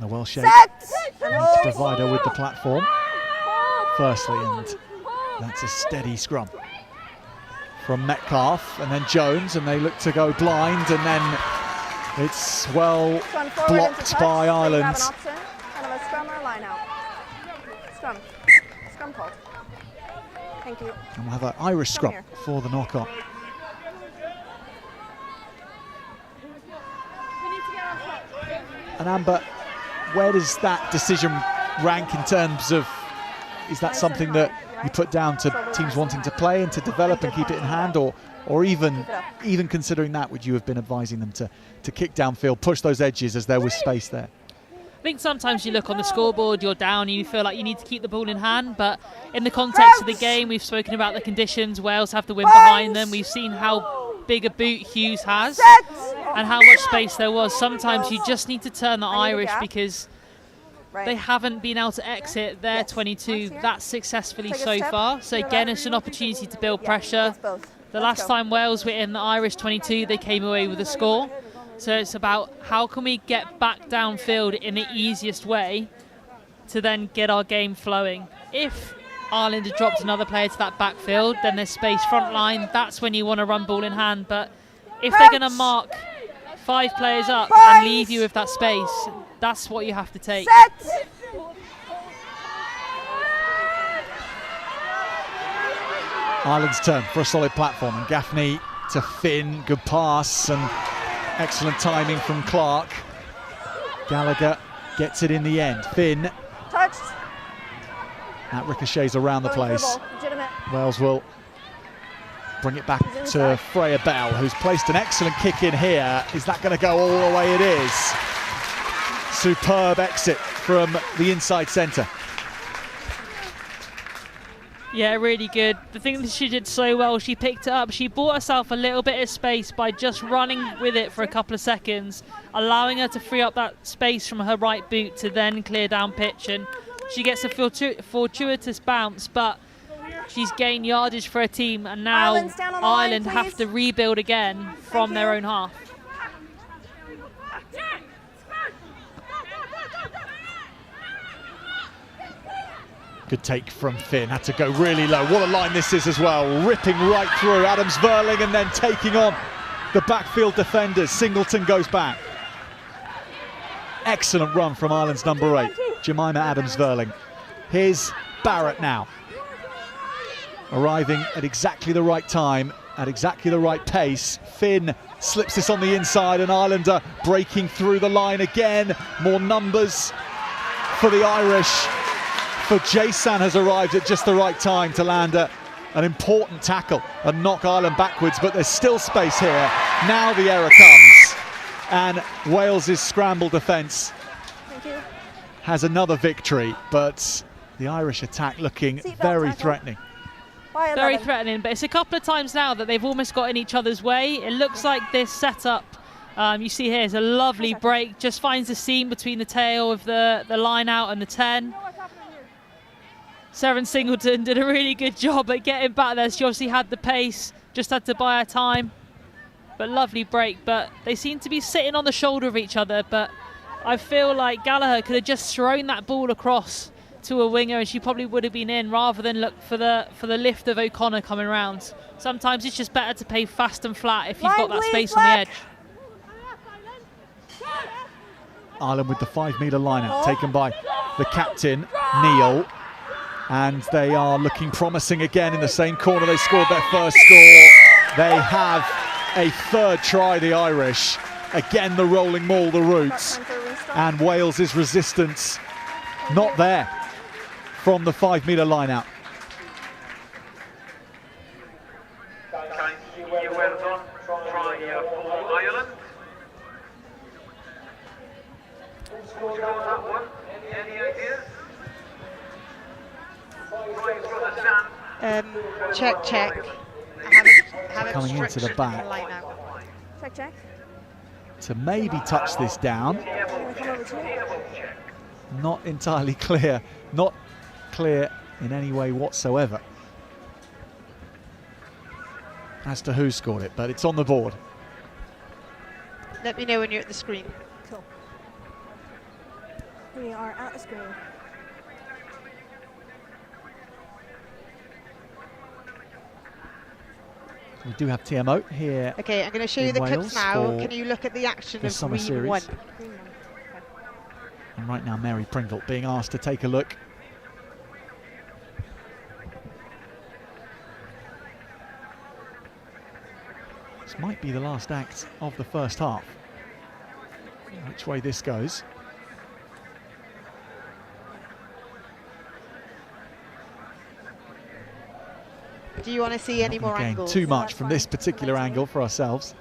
The well shape Set! to provide her with the platform. Firstly, and that's a steady scrum from Metcalf, and then Jones, and they look to go blind, and then it's well blocked by Ireland. Kind of a scrum or a line out. Scrum. Scrum called. Thank you. And we'll have an Irish scrum here. for the knock-on. And Amber, where does that decision rank in terms of, is that something that you put down to teams wanting to play and to develop and keep it in hand, or even considering that, would you have been advising them to kick downfield, push those edges as there was space there? I think sometimes you look on the scoreboard, you're down, and you feel like you need to keep the ball in hand, but in the context of the game, we've spoken about the conditions. Wales have the wind behind them. We've seen how big a boot Hughes has and how much space there was. Sometimes you just need to turn the Irish because they haven't been able to exit their 22 that successfully so far. So again, it's an opportunity to build pressure. The last time Wales were in the Irish 22, they came away with a score. So it's about how can we get back downfield in the easiest way to then get our game flowing. If Ireland had dropped another player to that backfield, then there's space front line. That's when you want to run ball in hand. But if they're going to mark 5 players up and leave you with that space, that's what you have to take. Set! Ireland's turn for a solid platform, and Gaffney to Finn, good pass and excellent timing from Clark. Gallagher gets it in the end. Finn. Touched. That ricochets around the place. Wales will bring it back to Freya Bell, who's placed an excellent kick in here. Is that going to go all the way? It is. Superb exit from the inside centre. Yeah, really good. The thing that she did so well, she picked it up. She bought herself a little bit of space by just running with it for a couple of seconds, allowing her to free up that space from her right boot to then clear down pitch. And she gets a fortuitous bounce, but she's gained yardage for her team, and now Ireland have to rebuild again from their own half. Good take from Finn, had to go really low. What a line this is as well, ripping right through Adams-Verling and then taking on the backfield defenders. Singleton goes back. Excellent run from Ireland's number 8, Jemima Adams-Verling. Here's Barrett now, arriving at exactly the right time, at exactly the right pace. Finn slips this on the inside, and Ireland are breaking through the line again. More numbers for the Irish. For Jason has arrived at just the right time to land an important tackle and knock Ireland backwards, but there's still space here. Now the error comes, and Wales's scramble defence has another victory, but the Irish attack looking very threatening. Very threatening, but it's a couple of times now that they've almost got in each other's way. It looks like this setup, you see here, is a lovely break, just finds the seam between the tail of the line out and the 10. Seren Singleton did a really good job at getting back there. She obviously had the pace, just had to buy her time. But lovely break. But they seem to be sitting on the shoulder of each other. But I feel like Gallagher could have just thrown that ball across to a winger and she probably would have been in, rather than look for the lift of O'Connor coming round. Sometimes it's just better to play fast and flat if you've got that space on the edge. Ireland with the 5 metre line out, taken by the captain, Neil. And they are looking promising again in the same corner. They scored their first score. They have a third try, the Irish. Again, the rolling maul, the roots. And Wales's resistance not there from the 5 metre line out. Well done. Try for Ireland. Who scored that one? Any ideas? Check. Coming into the back. Check. To maybe touch this down. Not entirely clear. Not clear in any way whatsoever as to who scored it, but it's on the board. Let me know when you're at the screen. Cool. We are at the screen. We do have TMO here. Okay, I'm going to show you the clips now. Can you look at the action of summer green series. 1? And right now Mary Pringle being asked to take a look. This might be the last act of the first half. Which way this goes. Do you want to see any more angles? Too much from this particular angle for ourselves.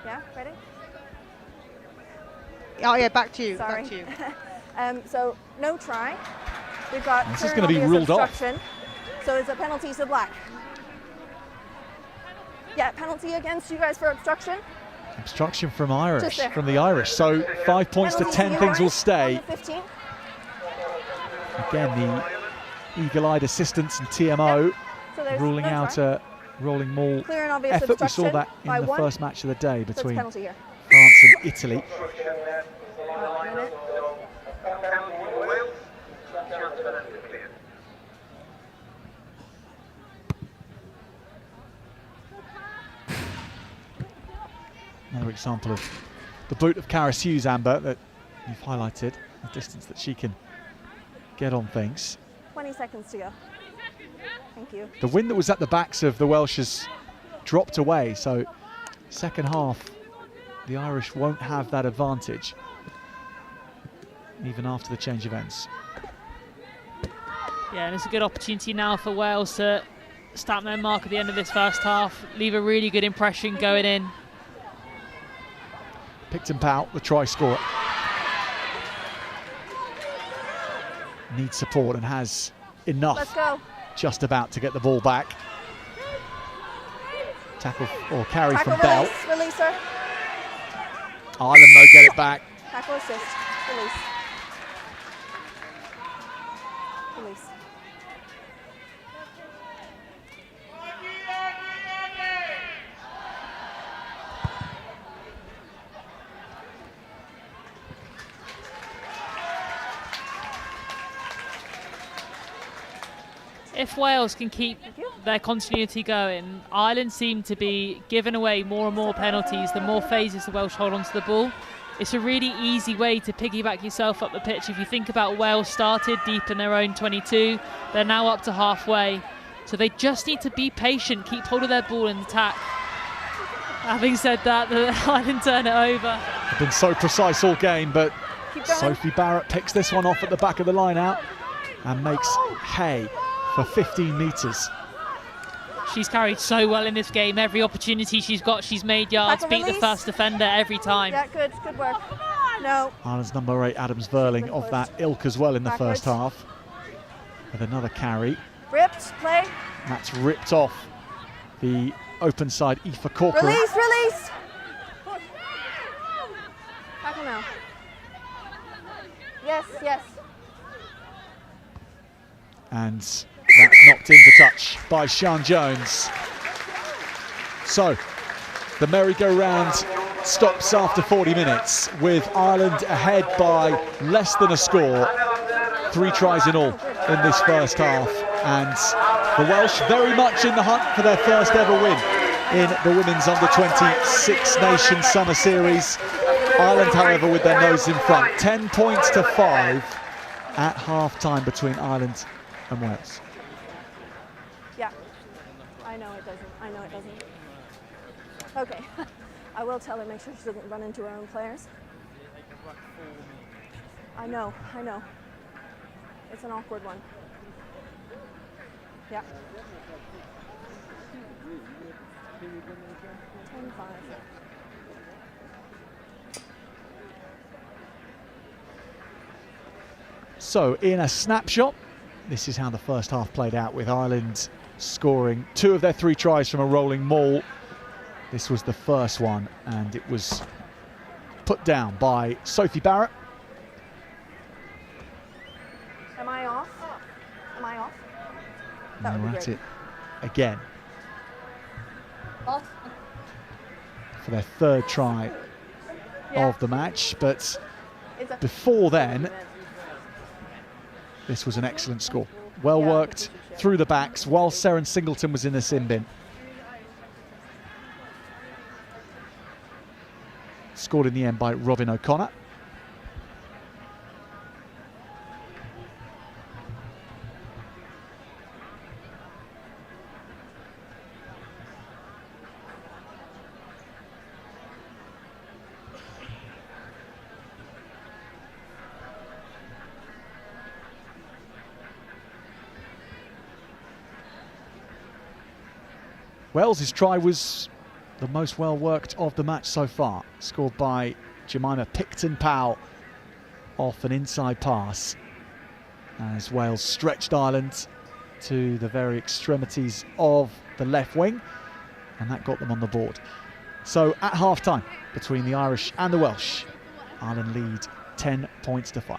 Yeah, ready? Oh yeah, back to you. Sorry. Back to you. So no try. We've got this is going to be ruled off. So it's a penalty to black. Yeah, penalty against you guys for obstruction. Obstruction from the Irish. So 5 points to 10, things will stay. Again, the eagle-eyed assistants and TMO ruling out a rolling maul effort. We saw that in the first match of the day between France and Italy. Another example of the boot of Karis Hughes, Amber, that you've highlighted, the distance that she can get on things. 20 seconds to go. Thank you. The wind that was at the backs of the Welsh has dropped away, so second half the Irish won't have that advantage even after the change of ends. Yeah, and it's a good opportunity now for Wales to stamp their mark at the end of this first half, leave a really good impression going in. Picton Powell, the try scorer, needs support and has enough. Let's go. Just about to get the ball back. Tackle or carry Tackle, from Bell. Release her. Ireland though get it back. Tackle assist. Release. Release. If Wales can keep their continuity going, Ireland seem to be giving away more and more penalties the more phases the Welsh hold onto the ball. It's a really easy way to piggyback yourself up the pitch. If you think about Wales started deep in their own 22, they're now up to halfway. So they just need to be patient, keep hold of their ball in attack. Having said that, Ireland turn it over. They've been so precise all game, but Sophie Barrett picks this one off at the back of the line out and makes hay for 15 metres. She's carried so well in this game. Every opportunity she's got, she's made yards, beat the first defender every time. Yeah, good work. No. Ireland's number 8, Adams Verling, of that ilk as well in the first half. With another carry. Ripped, play. That's ripped off the open side, Aoife Corcoran. Release. Tackle now. Yes, yes. And that's knocked into touch by Sean Jones. So the merry-go-round stops after 40 minutes with Ireland ahead by less than a score. 3 tries in all in this first half, and the Welsh very much in the hunt for their first ever win in the women's under-20 Six Nations Summer Series. Ireland, however, with their nose in front, 10 points to 5 at half-time between Ireland and Wales. Yeah, I know it doesn't. I know it doesn't. Okay, I will tell her, make sure she doesn't run into her own players. I know. It's an awkward one. Yeah. 10-5. So, in a snapshot, this is how the first half played out, with Ireland scoring 2 of their 3 tries from a rolling maul. This was the first one, and it was put down by Sophie Barrett. Am I off? Am I off? That would be great. It again for their 3rd try of the match, but before then, this was an excellent score. Well worked through the backs while Seren Singleton was in the sin bin. Scored in the end by Robin O'Connor. Wales' try was the most well-worked of the match so far, scored by Jemima Picton-Powell off an inside pass, as Wales stretched Ireland to the very extremities of the left wing, and that got them on the board. So at half-time, between the Irish and the Welsh, Ireland lead 10 points to 5.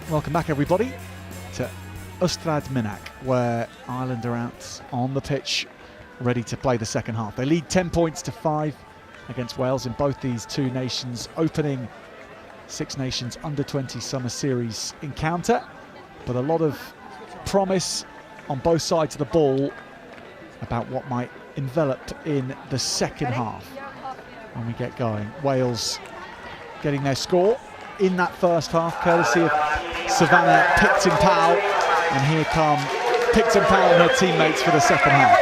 Welcome back, everybody, to Ystrad Minac, where Ireland are out on the pitch, ready to play the second half. They lead 10 points to 5 against Wales in both these two nations' opening Six Nations Under-20 Summer Series encounter. But a lot of promise on both sides of the ball about what might envelop in the second half when we get going. Wales getting their score in that first half, courtesy of Savannah Picton-Powell, and here come Picton-Powell and her teammates for the second half.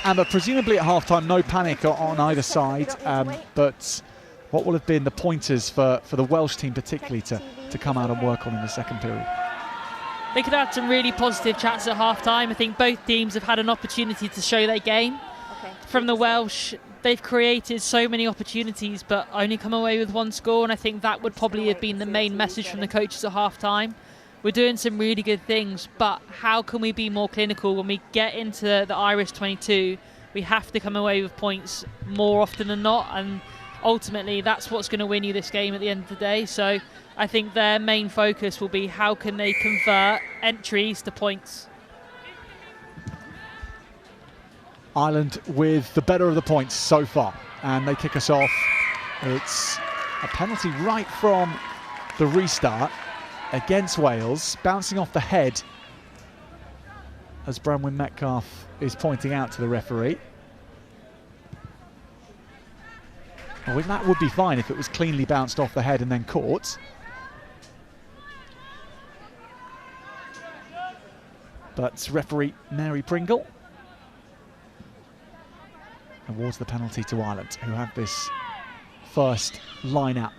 And presumably at half-time, no panic on either side, but what will have been the pointers for the Welsh team particularly to come out and work on in the second period? They could have had some really positive chats at half-time. I think both teams have had an opportunity to show their game. From the Welsh, they've created so many opportunities but only come away with one score, and I think that would probably have been the main message from the coaches at half-time. We're doing some really good things, but how can we be more clinical when we get into the Irish 22? We have to come away with points more often than not, and ultimately that's what's going to win you this game at the end of the day. So I think their main focus will be how can they convert entries to points. Ireland with the better of the points so far, and they kick us off. It's a penalty right from the restart against Wales, bouncing off the head, as Branwen Metcalfe is pointing out to the referee. Well, that would be fine if it was cleanly bounced off the head and then caught. But referee Mary Pringle awards the penalty to Ireland, who have this first line-out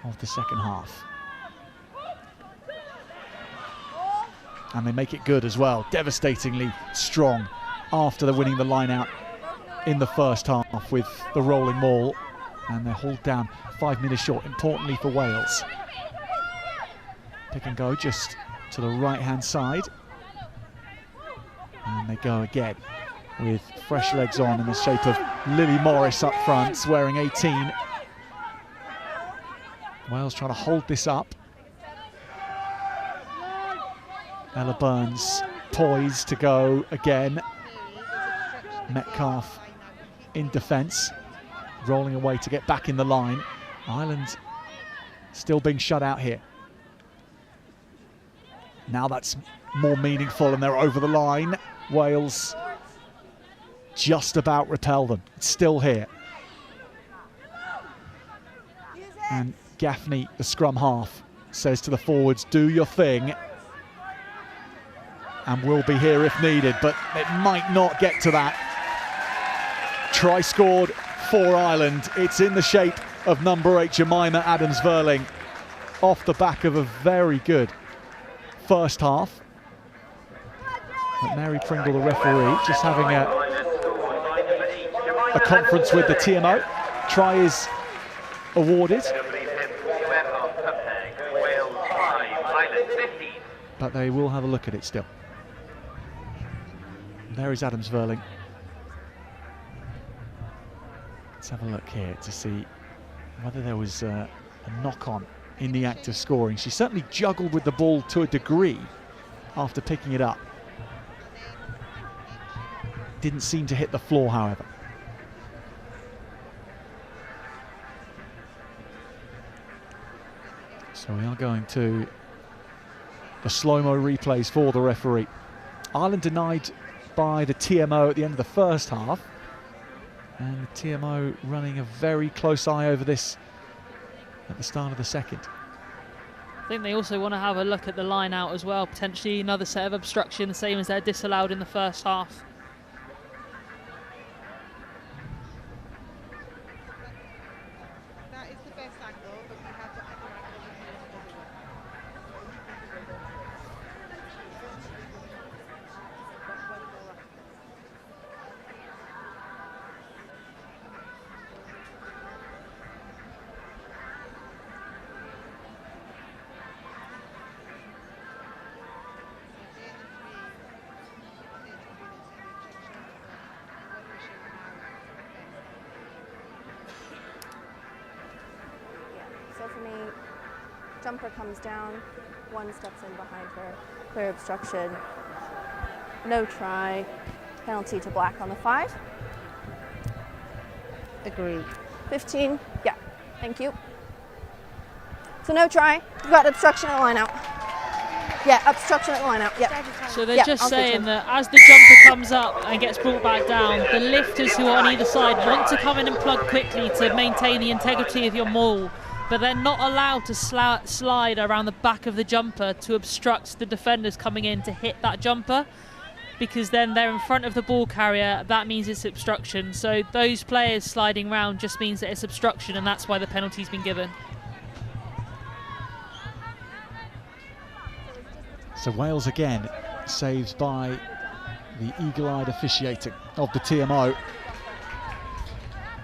of the second half. And they make it good as well, devastatingly strong after winning the line-out in the first half with the rolling maul, and they're hauled down 5 minutes short, importantly for Wales. Pick and go just to the right-hand side. And they go again with fresh legs on in the shape of Lily Morris up front, wearing 18. Wales trying to hold this up. Ella Burns poised to go again. Metcalfe in defence, rolling away to get back in the line. Ireland still being shut out here. Now that's more meaningful, and they're over the line. Wales just about repel them. It's still here. And Gaffney, the scrum half, says to the forwards, do your thing, and we'll be here if needed, but it might not get to that. Try scored for Ireland. It's in the shape of number 8, Jemima Adams-Verling, off the back of a very good first half. But Mary Pringle, the referee, just having a conference with the TMO. Try is awarded, but they will have a look at it still. There is Adams-Verling. Let's have a look here to see whether there was a knock-on in the act of scoring. She certainly juggled with the ball to a degree after picking it up. Didn't seem to hit the floor, however. So we are going to the slow-mo replays for the referee. Ireland denied by the TMO at the end of the first half, and the TMO running a very close eye over this at the start of the second. I think they also want to have a look at the line out as well, potentially another set of obstruction, the same as they're disallowed in the first half. That is the best angle, but we have the other go for me. Jumper comes down, one steps in behind her. Clear obstruction. No try. Penalty to black on the 5. Agreed. 15, yeah, thank you. So no try. You've got obstruction at the line out. Yeah, obstruction at the line out, yeah. So they're Yeah, just I'll saying switch in. that as the jumper comes up and gets brought back down, the lifters who are on either side want to come in and plug quickly to maintain the integrity of your maul, but they're not allowed to slide around the back of the jumper to obstruct the defenders coming in to hit that jumper, because then they're in front of the ball carrier. That means it's obstruction. So those players sliding round just means that it's obstruction, and that's why the penalty's been given. So Wales again saved by the eagle-eyed officiating of the TMO.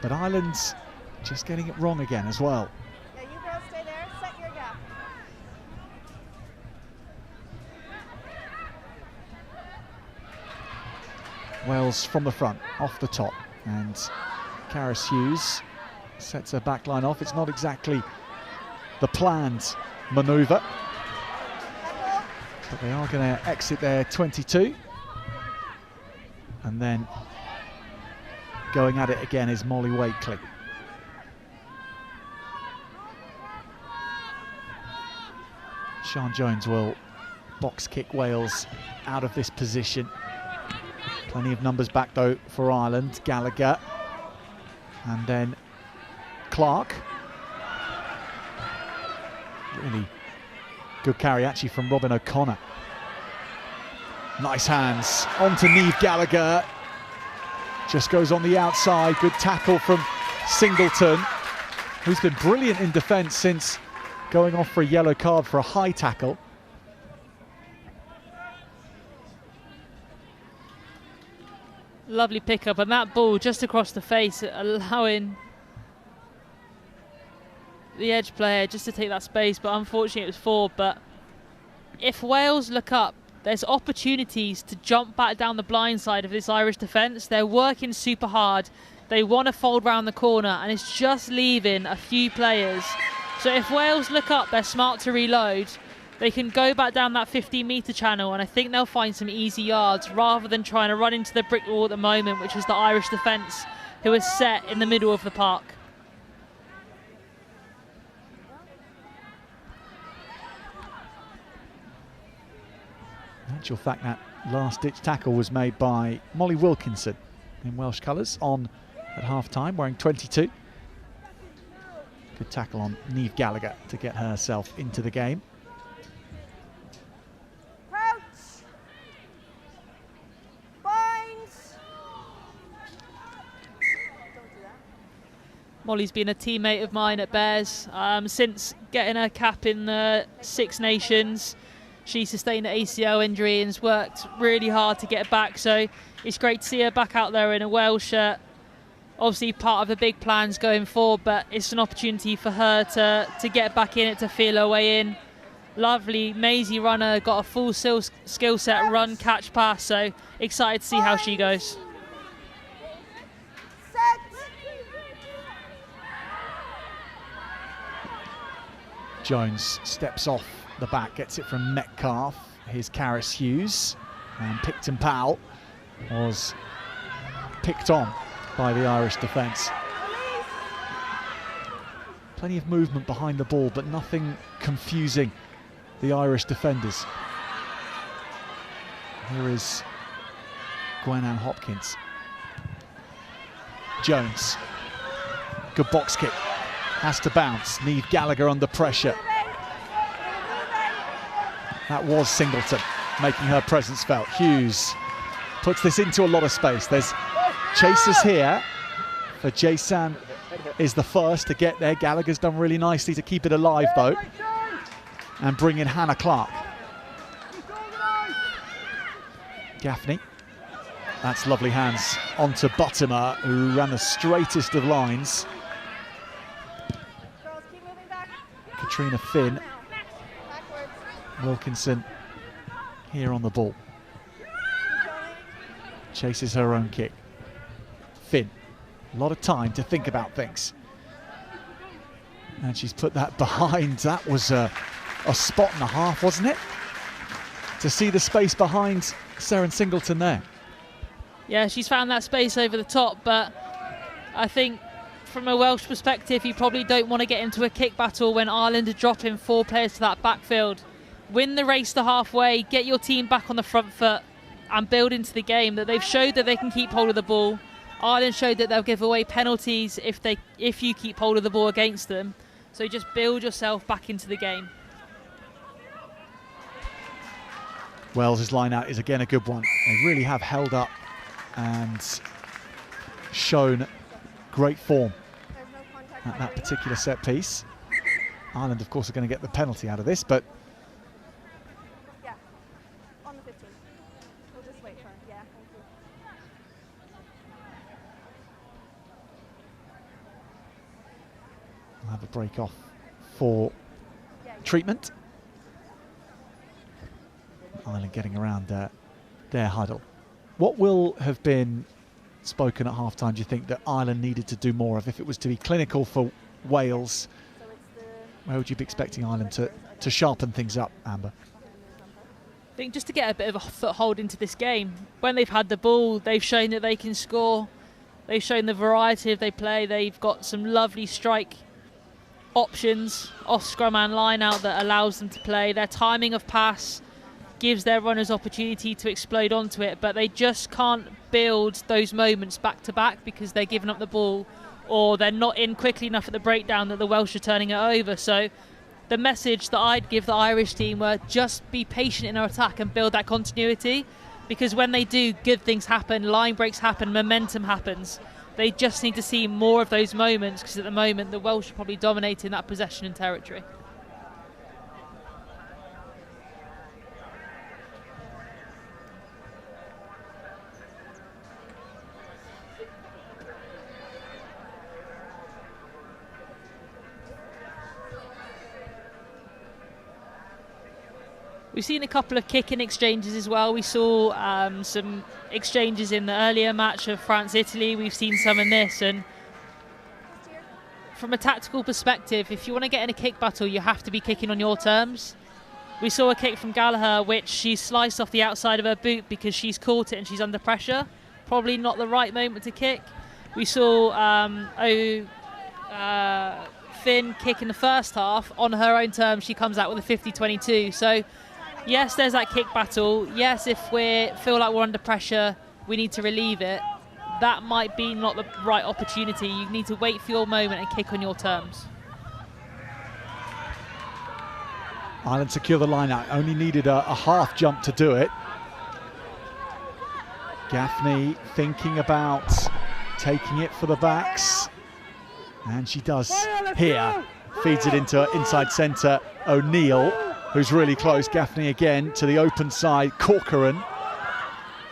But Ireland's just getting it wrong again as well. Yeah, you girls stay there, set your gap. Wales from the front, off the top, and Caris Hughes sets her back line off. It's not exactly the planned manoeuvre, but they are going to exit their 22. And then going at it again is Molly Wakely. Sian Jones will box kick Wales out of this position. Plenty of numbers back though for Ireland. Gallagher and then Clark. Really good carry actually from Robin O'Connor. Nice hands onto Niamh Gallagher. Just goes on the outside. Good tackle from Singleton, who's been brilliant in defence since going off for a yellow card for a high tackle. Lovely pickup, and that ball just across the face, allowing the edge player just to take that space, but unfortunately it was forward. But if Wales look up, there's opportunities to jump back down the blind side of this Irish defence. They're working super hard. They want to fold round the corner, and it's just leaving a few players. So if Wales look up, they're smart to reload. They can go back down that 15-metre channel, and I think they'll find some easy yards rather than trying to run into the brick wall at the moment, which is the Irish defence, who is set in the middle of the park. In actual fact, that last-ditch tackle was made by Molly Wilkinson in Welsh colours on at half-time, wearing 22. Good tackle on Niamh Gallagher to get herself into the game. Crouch. Bind. Don't do that. Molly's been a teammate of mine at Bears since getting her cap in the Six Nations. She sustained an ACL injury and has worked really hard to get back, so it's great to see her back out there in a Wales shirt. Obviously part of the big plans going forward, but it's an opportunity for her to get back in it, to feel her way in. Lovely, mazy runner, got a full skill set, run, catch, pass, so excited to see how she goes. Set. Jones steps off the back, gets it from Metcalf. Here's Caris Hughes, and Picton Powell was picked on by the Irish defence. Plenty of movement behind the ball, but nothing confusing the Irish defenders. Here is Gwen-Anne Hopkins. Jones, good box kick, has to bounce. Niamh Gallagher under pressure. That was Singleton making her presence felt. Hughes puts this into a lot of space. There's chasers here, for Jason is the first to get there. Gallagher's done really nicely to keep it alive though, and bring in Hannah Clark. Gaffney, that's lovely hands onto Buttimer, who ran the straightest of lines. Girls, keep moving back. Katrina Finn, Backwards. Wilkinson here on the ball. Keep going. Chases her own kick. Finn, a lot of time to think about things. And she's put that behind. That was a spot and a half, wasn't it? To see the space behind Seren Singleton there. Yeah, she's found that space over the top, but I think from a Welsh perspective, you probably don't want to get into a kick battle when Ireland are dropping 4 players to that backfield. Win the race to halfway, get your team back on the front foot and build into the game. That they've showed that they can keep hold of the ball. Ireland showed that they'll give away penalties if you keep hold of the ball against them. So just build yourself back into the game. Wales' line-out is again a good one. They really have held up and shown great form at that particular set piece. Ireland, of course, are going to get the penalty out of this, but Yeah, on the 15. We'll just wait for her. Yeah, thank you. we'll have a break off for treatment. Ireland getting around their huddle. What will have been spoken at half-time, do you think, that Ireland needed to do more of? If it was to be clinical for Wales, where would you be expecting Ireland to sharpen things up, Amber? I think just to get a bit of a foothold into this game. When they've had the ball, they've shown that they can score. They've shown the variety of they play. They've got some lovely strike options off scrum and line out that allows them to play. Their timing of pass gives their runners opportunity to explode onto it, but they just can't build those moments back to back because they're giving up the ball or they're not in quickly enough at the breakdown that the Welsh are turning it over. So the message that I'd give the Irish team were just be patient in our attack and build that continuity, because when they do, good things happen, line breaks happen, momentum happens. They just need to see more of those moments, because at the moment the Welsh are probably dominating that possession and territory. We've seen a couple of kicking exchanges as well. We saw some exchanges in the earlier match of France-Italy. We've seen some in this. And from a tactical perspective, if you want to get in a kick battle, you have to be kicking on your terms. We saw a kick from Gallagher, which she sliced off the outside of her boot because she's caught it and she's under pressure. Probably not the right moment to kick. We saw Finn kick in the first half. On her own terms, she comes out with a 50-22. So yes, there's that kick battle. Yes, if we feel like we're under pressure, we need to relieve it. That might be not the right opportunity. You need to wait for your moment and kick on your terms. Ireland secure the line out. Only needed a half jump to do it. Gaffney thinking about taking it for the backs. And she does here. Feeds it into inside centre. O'Neill, who's really close. Gaffney again to the open side. Corcoran.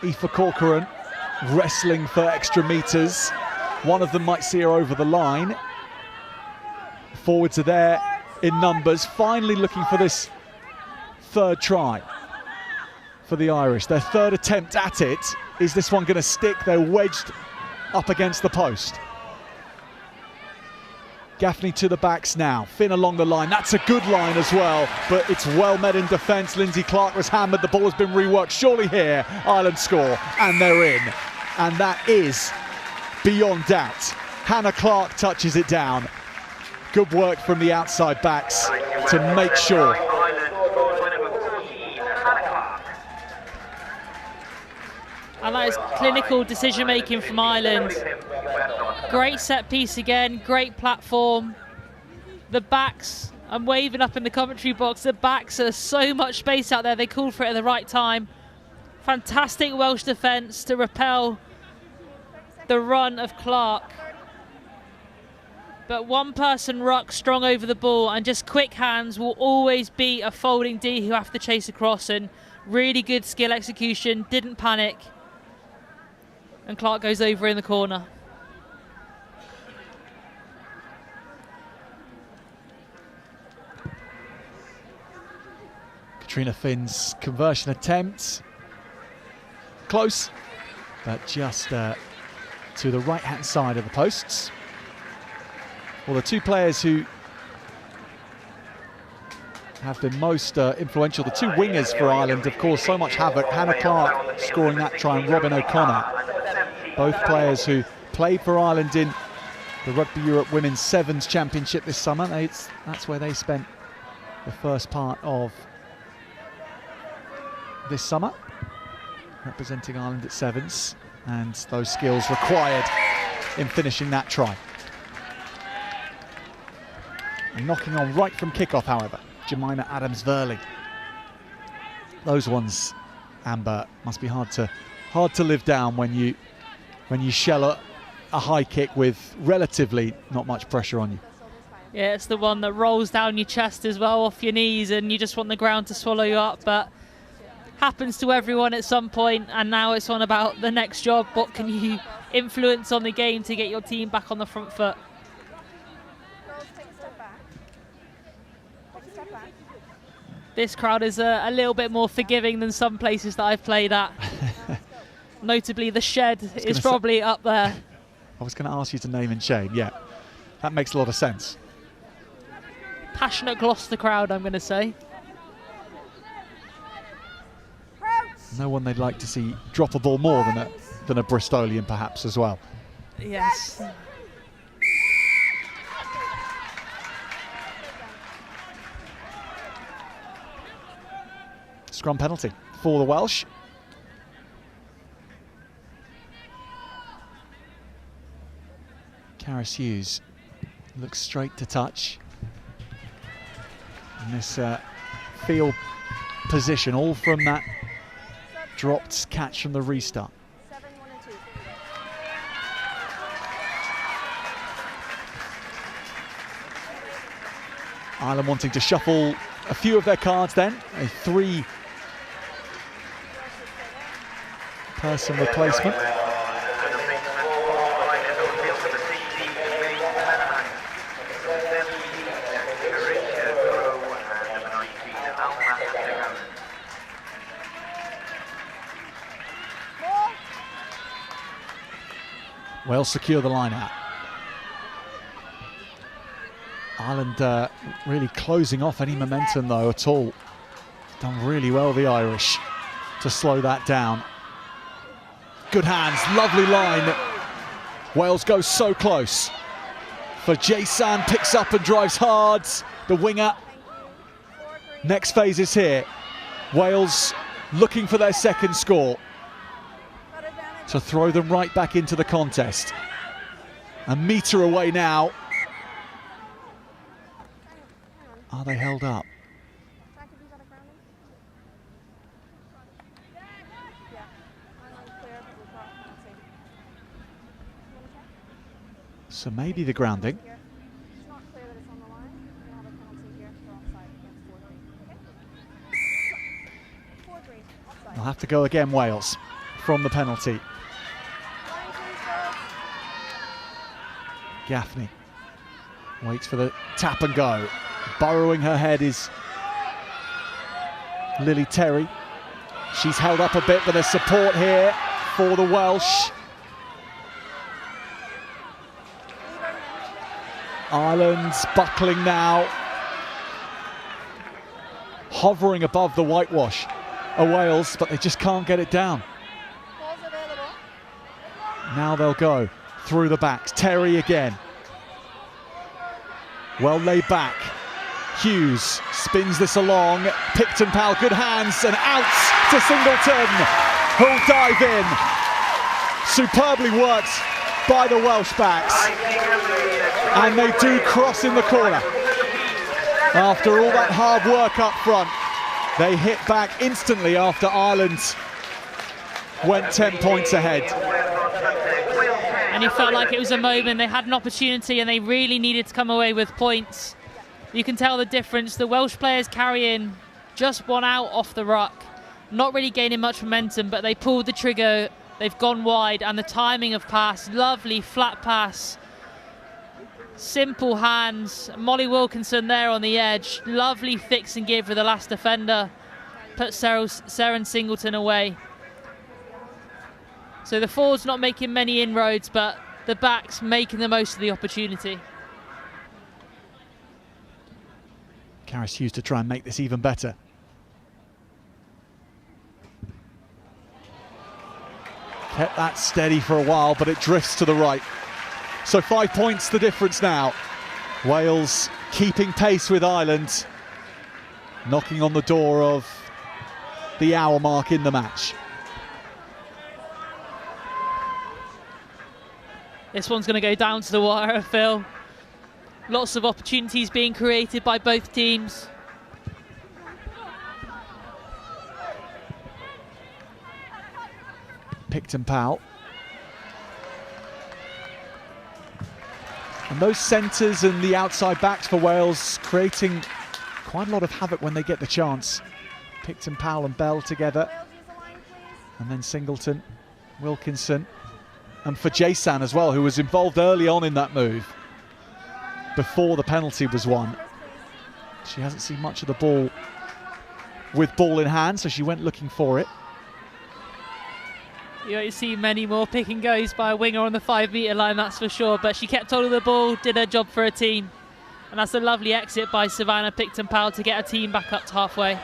Aoife Corcoran wrestling for extra metres. One of them might see her over the line. Forwards are there in numbers. Finally looking for this third try for the Irish. Their third attempt at it. Is this one going to stick? They're wedged up against the post. Gaffney to the backs now. Finn along the line. That's a good line as well, but it's well met in defence. Lindsay Clark was hammered. The ball has been reworked. Surely here, Ireland score, and they're in. And that is beyond doubt. Hannah Clark touches it down. Good work from the outside backs to make sure. And that is clinical decision-making from Ireland. Great set piece again, great platform. The backs, I'm waving up in the commentary box, the backs are so much space out there, they called for it at the right time. Fantastic Welsh defence to repel the run of Clark. But one person ruck strong over the ball, and just quick hands will always beat a folding D who have to chase across, and really good skill execution, didn't panic. And Clark goes over in the corner. Katrina Finn's conversion attempt. Close, but just to the right-hand side of the posts. Well, the two players who have been most influential. The two wingers for Ireland have caused so much havoc. Hannah Clark scoring that try and Robin O'Connor, both players who played for Ireland in the Rugby Europe Women's Sevens Championship this summer. That's where they spent the first part of this summer, representing Ireland at Sevens, and those skills required in finishing that try. And knocking on right from kickoff, however, Jemima Adams-Verling. Those ones, Amber, must be hard to live down when you shell a high kick with relatively not much pressure on you. Yeah, it's the one that rolls down your chest as well, off your knees, and you just want the ground to swallow you up. But happens to everyone at some point, and now it's on about the next job. What can you influence on the game to get your team back on the front foot? This crowd is a little bit more forgiving than some places that I've played at. Notably, the Shed is probably up there. I was going to ask you to name and shame. Yeah, that makes a lot of sense. Passionate Gloucester crowd, I'm going to say. No one they'd like to see drop a ball more than a Bristolian, perhaps, as well. Yes. Scrum penalty for the Welsh. Caris Hughes looks straight to touch. And this field position, all from that dropped catch from the restart. Ireland wanting to shuffle a few of their cards then. A 3-person replacement. Wales secure the line out. Ireland really closing off any momentum though at all. Done really well, the Irish, to slow that down. Good hands, lovely line. Wales goes so close. For Jason, picks up and drives hard. The winger. Next phase is here. Wales looking for their second score to throw them right back into the contest. A metre away now. Are they held up? So maybe the grounding. They'll have to go again, Wales, from the penalty. Gaffney waits for the tap and go. Burrowing her head is Lily Terry. She's held up a bit, but there's support here for the Welsh. Ireland's buckling now, hovering above the whitewash of Wales, but they just can't get it down. Now they'll go through the backs. Terry again. Well laid back. Hughes spins this along. Picton Powell, good hands, and out to Singleton, who'll dive in. Superbly worked by the Welsh backs. And they do cross in the corner. After all that hard work up front, they hit back instantly after Ireland went 10 points ahead. And it felt like it was a moment. They had an opportunity and they really needed to come away with points. You can tell the difference. The Welsh players carrying just one out off the ruck, not really gaining much momentum, but they pulled the trigger, they've gone wide, and the timing of pass, lovely flat pass, simple hands. Molly Wilkinson there on the edge, lovely fix and give for the last defender, put Seren Singleton away. So the forwards not making many inroads, but the backs making the most of the opportunity. Caris Hughes to try and make this even better. Kept that steady for a while, but it drifts to the right. So 5 points the difference now. Wales keeping pace with Ireland, knocking on the door of the hour mark in the match. This one's going to go down to the wire, Phil. Lots of opportunities being created by both teams. Picton Powell. And those centres and the outside backs for Wales creating quite a lot of havoc when they get the chance. Picton Powell and Bell together. And then Singleton, Wilkinson. And for Jason as well, who was involved early on in that move before the penalty was won. She hasn't seen much of the ball with ball in hand, so she went looking for it. You don't see many more pick and goes by a winger on the 5 metre line, that's for sure, but she kept hold of the ball, did her job for her team. And that's a lovely exit by Savannah Picton Powell to get her team back up to halfway.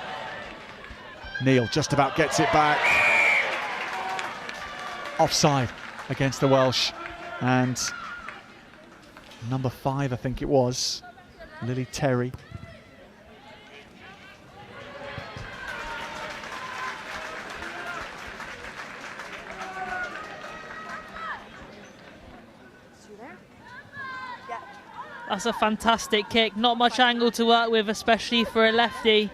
Neil just about gets it back. Offside against the Welsh. And number 5, I think it was, Lily Terry. That's a fantastic kick, not much angle to work with, especially for a lefty.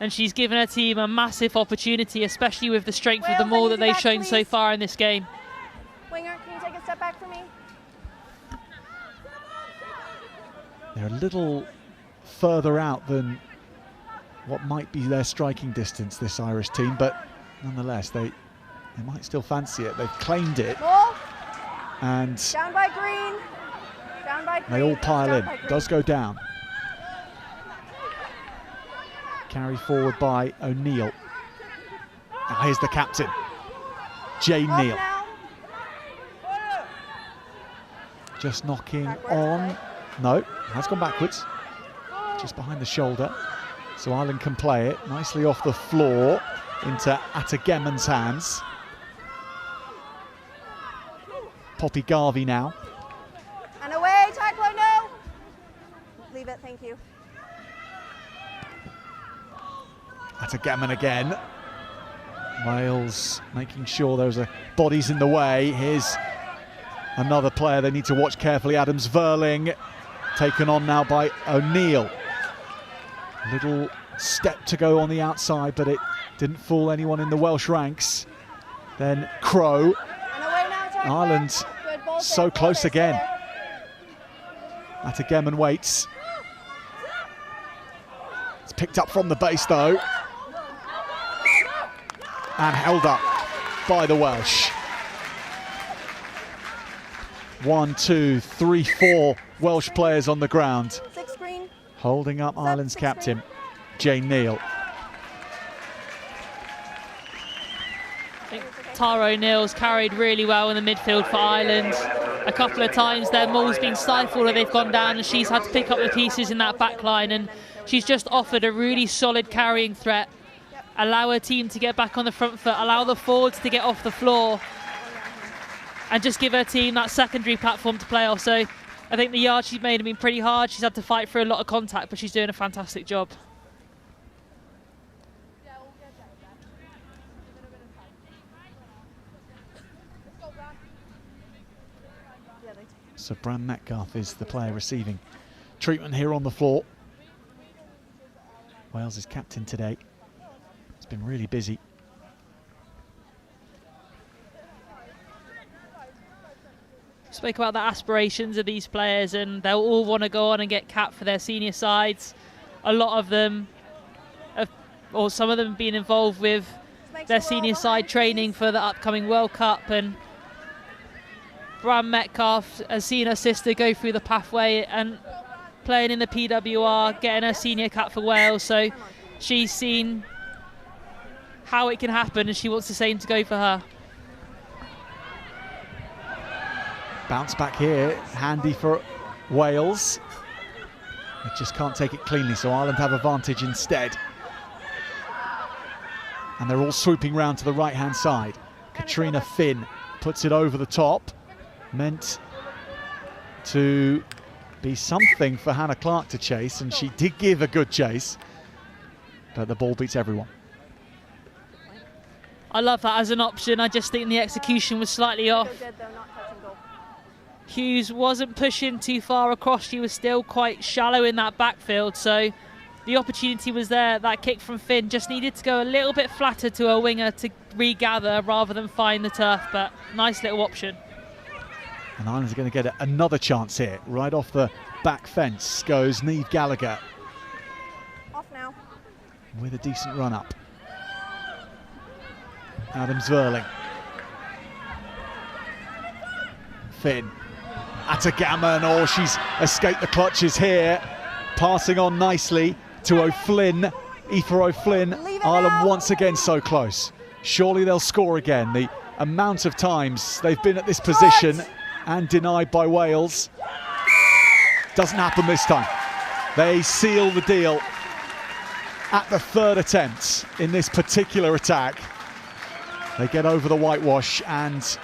And she's given her team a massive opportunity, especially with the strength of the maul that they've shown so far in this game. Winger, can you take a step back for me? They're a little further out than what might be their striking distance, this Irish team, but nonetheless, they might still fancy it. They've claimed it. Ball. And Down by Green. Down by Green. they all pile Down in. by Green. Does go down. Carry forward by O'Neill. Now here's the captain, Jane Off Neal. now. Just knocking Backwards, on. right? No, has gone backwards. Just behind the shoulder. So Ireland can play it nicely off the floor into Atageman's hands. Poppy Garvey now. And away, tackler, no. Leave it, thank you. Atageman again. Wales making sure those are bodies in the way. Here's another player they need to watch carefully, Adams Verling, taken on now by O'Neill. Little step to go on the outside, but it didn't fool anyone in the Welsh ranks. Then Crow. And away now, tackler. Ireland Good ball so save, close ball again. save. Atageman waits. It's picked up from the base though. And held up by the Welsh. 1, 2, 3, 4 Welsh players on the ground. 6 Green. Holding up Ireland's 6 captain, Jane Neal. I think Tara O'Neill's carried really well in the midfield for Ireland. A couple of times their maul's been stifled or they've gone down and she's had to pick up the pieces in that back line, and she's just offered a really solid carrying threat. Allow her team to get back on the front foot, allow the forwards to get off the floor and just give her team that secondary platform to play off. So I think the yards she's made have been pretty hard. She's had to fight for a lot of contact, but she's doing a fantastic job. So Bram Metcalfe is the player receiving treatment here on the floor. Wales is captain today. It's been really busy. Spoke about the aspirations of these players, and they'll all want to go on and get capped for their senior sides. A lot of them, or some of them, have been involved with their senior side training for the upcoming World Cup, and Bram Metcalfe has seen her sister go through the pathway and playing in the PWR, getting her senior cap for Wales, so she's seen how it can happen and she wants the same to go for her. Bounce back here, handy for Wales. They just can't take it cleanly, so Ireland have advantage instead. And they're all swooping round to the right-hand side. Katrina Finn puts it over the top. Meant to be something for Hannah Clark to chase, and she did give a good chase. But the ball beats everyone. I love that as an option. I just think the execution was slightly off. Hughes wasn't pushing too far across. She was still quite shallow in that backfield, so the opportunity was there. That kick from Finn just needed to go a little bit flatter to her winger to regather rather than find the turf, but nice little option. And Ireland's going to get another chance here. Right off the back fence goes Niamh Gallagher. Off now. With a decent run up. Adam Zverling. Finn. Atagaman, oh, she's escaped the clutches here. Passing on nicely to O'Flynn. Aoife O'Flynn. Ireland once again so close. Surely they'll score again. The amount of times they've been at this position and denied by Wales. Doesn't happen this time. They seal the deal at the third attempt in this particular attack. They get over the whitewash and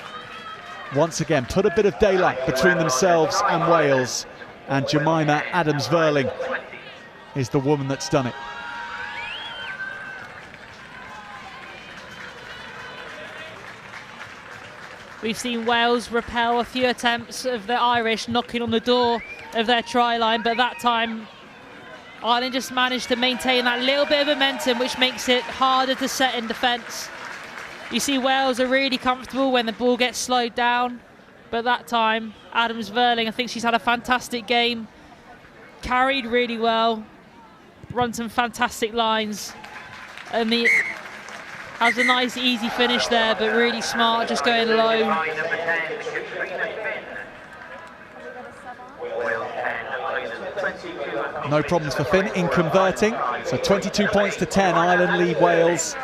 once again put a bit of daylight between themselves and Wales. And Jemima Adams-Verling is the woman that's done it. We've seen Wales repel a few attempts of the Irish knocking on the door of their try line, but that time Ireland just managed to maintain that little bit of momentum, which makes it harder to set in defence. You see Wales are really comfortable when the ball gets slowed down, but that time Adams-Verling, I think she's had a fantastic game, carried really well, run some fantastic lines, and has a nice easy finish there, but really smart, just going low. No problems for Finn in converting. So 22 points to 10, Ireland lead Wales.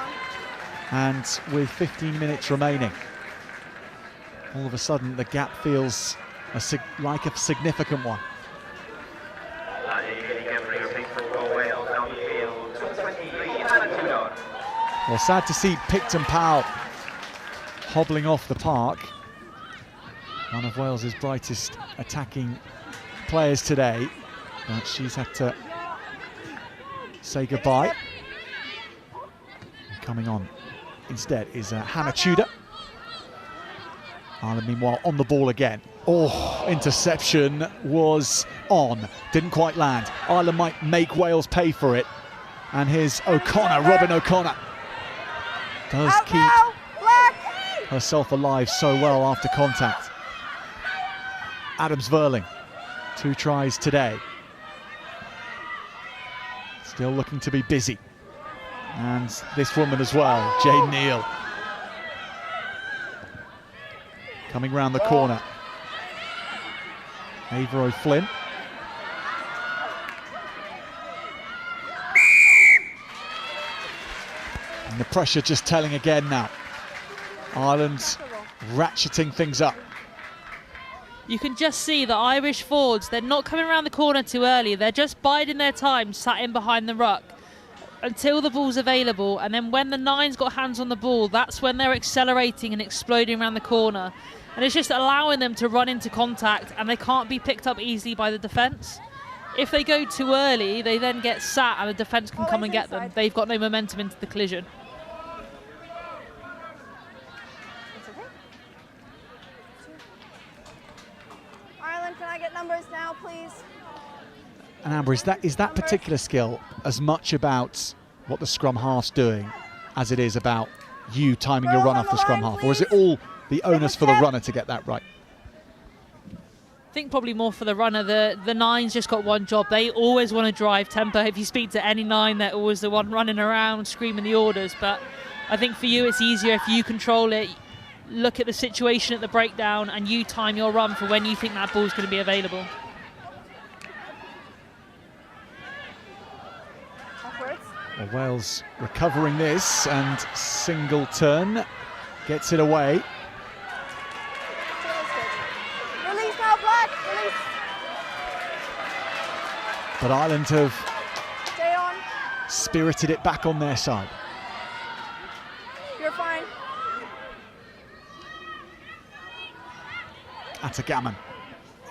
And with 15 minutes remaining, all of a sudden the gap feels like a significant one. Well, sad to see Picton Powell hobbling off the park. One of Wales's brightest attacking players today, but she's had to say goodbye. And coming on instead is Hannah Tudor. Ireland meanwhile on the ball again. Oh, interception was on, didn't quite land. Ireland might make Wales pay for it. And here's O'Connor, Robin O'Connor. Does keep herself alive so well after contact. Adams-Verling, 2 tries today. Still looking to be busy. And this woman as well, Jane Neal. Coming round the corner. Aoife O'Flynn. And the pressure just telling again now. Ireland ratcheting things up. You can just see the Irish forwards, they're not coming around the corner too early, they're just biding their time, sat in behind the ruck until the ball's available, and then when the nine's got hands on the ball, that's when they're accelerating and exploding around the corner. And it's just allowing them to run into contact, and they can't be picked up easily by the defence. If they go too early, they then get sat and the defence can come and get them. They've got no momentum into the collision. Ireland, can I get numbers now, please? And Amber, is that particular skill as much about what the scrum half's doing as it is about you timing your run off the scrum half? Or is it all the onus for the runner to get that right? I think probably more for the runner. The nine's just got one job. They always want to drive tempo. If you speak to any nine, they're always the one running around, screaming the orders. But I think for you, it's easier if you control it, look at the situation at the breakdown, and you time your run for when you think that ball's going to be available. Well, Wales recovering this, and Singleton gets it away. Release now, Black, release. But Ireland have Stay on. spirited it back on their side. You're fine. Atagaman,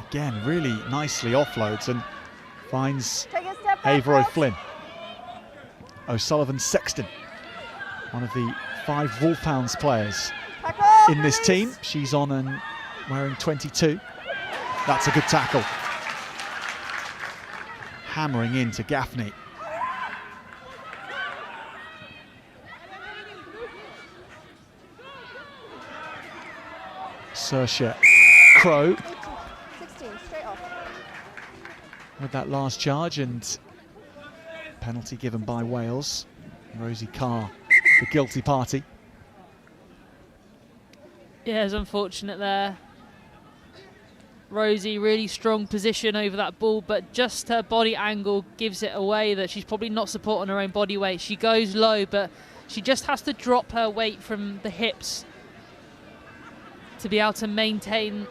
again, really nicely offloads and finds Take a step back. Ava Ross. O'Flynn. O'Sullivan Sexton, one of the 5 Wolfhounds players Back up, in this release. team. She's on and wearing 22. That's a good tackle. Hammering into Gaffney. Saoirse Crowe 16, straight off. with that last charge, and penalty given by Wales. Rosie Carr, the guilty party. Yeah, it's unfortunate there. Rosie, really strong position over that ball, but just her body angle gives it away that she's probably not supporting her own body weight. She goes low, but she just has to drop her weight from the hips to be able to maintain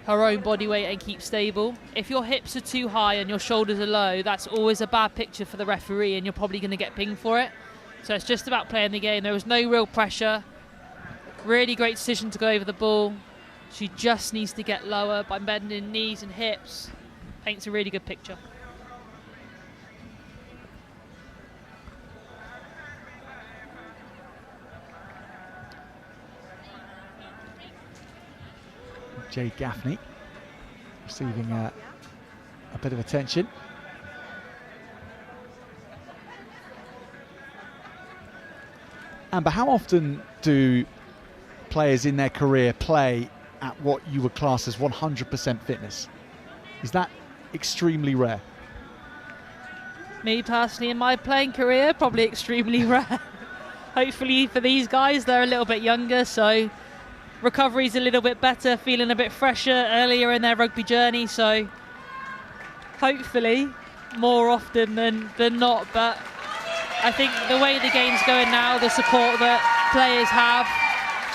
her own body weight and keep stable. If your hips are too high and your shoulders are low, that's always a bad picture for the referee, and you're probably going to get pinged for it. So it's just about playing the game. There was no real pressure. Really great decision to go over the ball. She just needs to get lower by bending knees and hips. Paints a really good picture. Jade Gaffney receiving a bit of attention. Amber, how often do players in their career play at what you would class as 100% fitness? Is that extremely rare? Me personally, in my playing career, probably extremely rare. Hopefully for these guys, they're a little bit younger, so recovery's a little bit better, feeling a bit fresher earlier in their rugby journey, so hopefully more often than not. But I think the way the game's going now, the support that players have,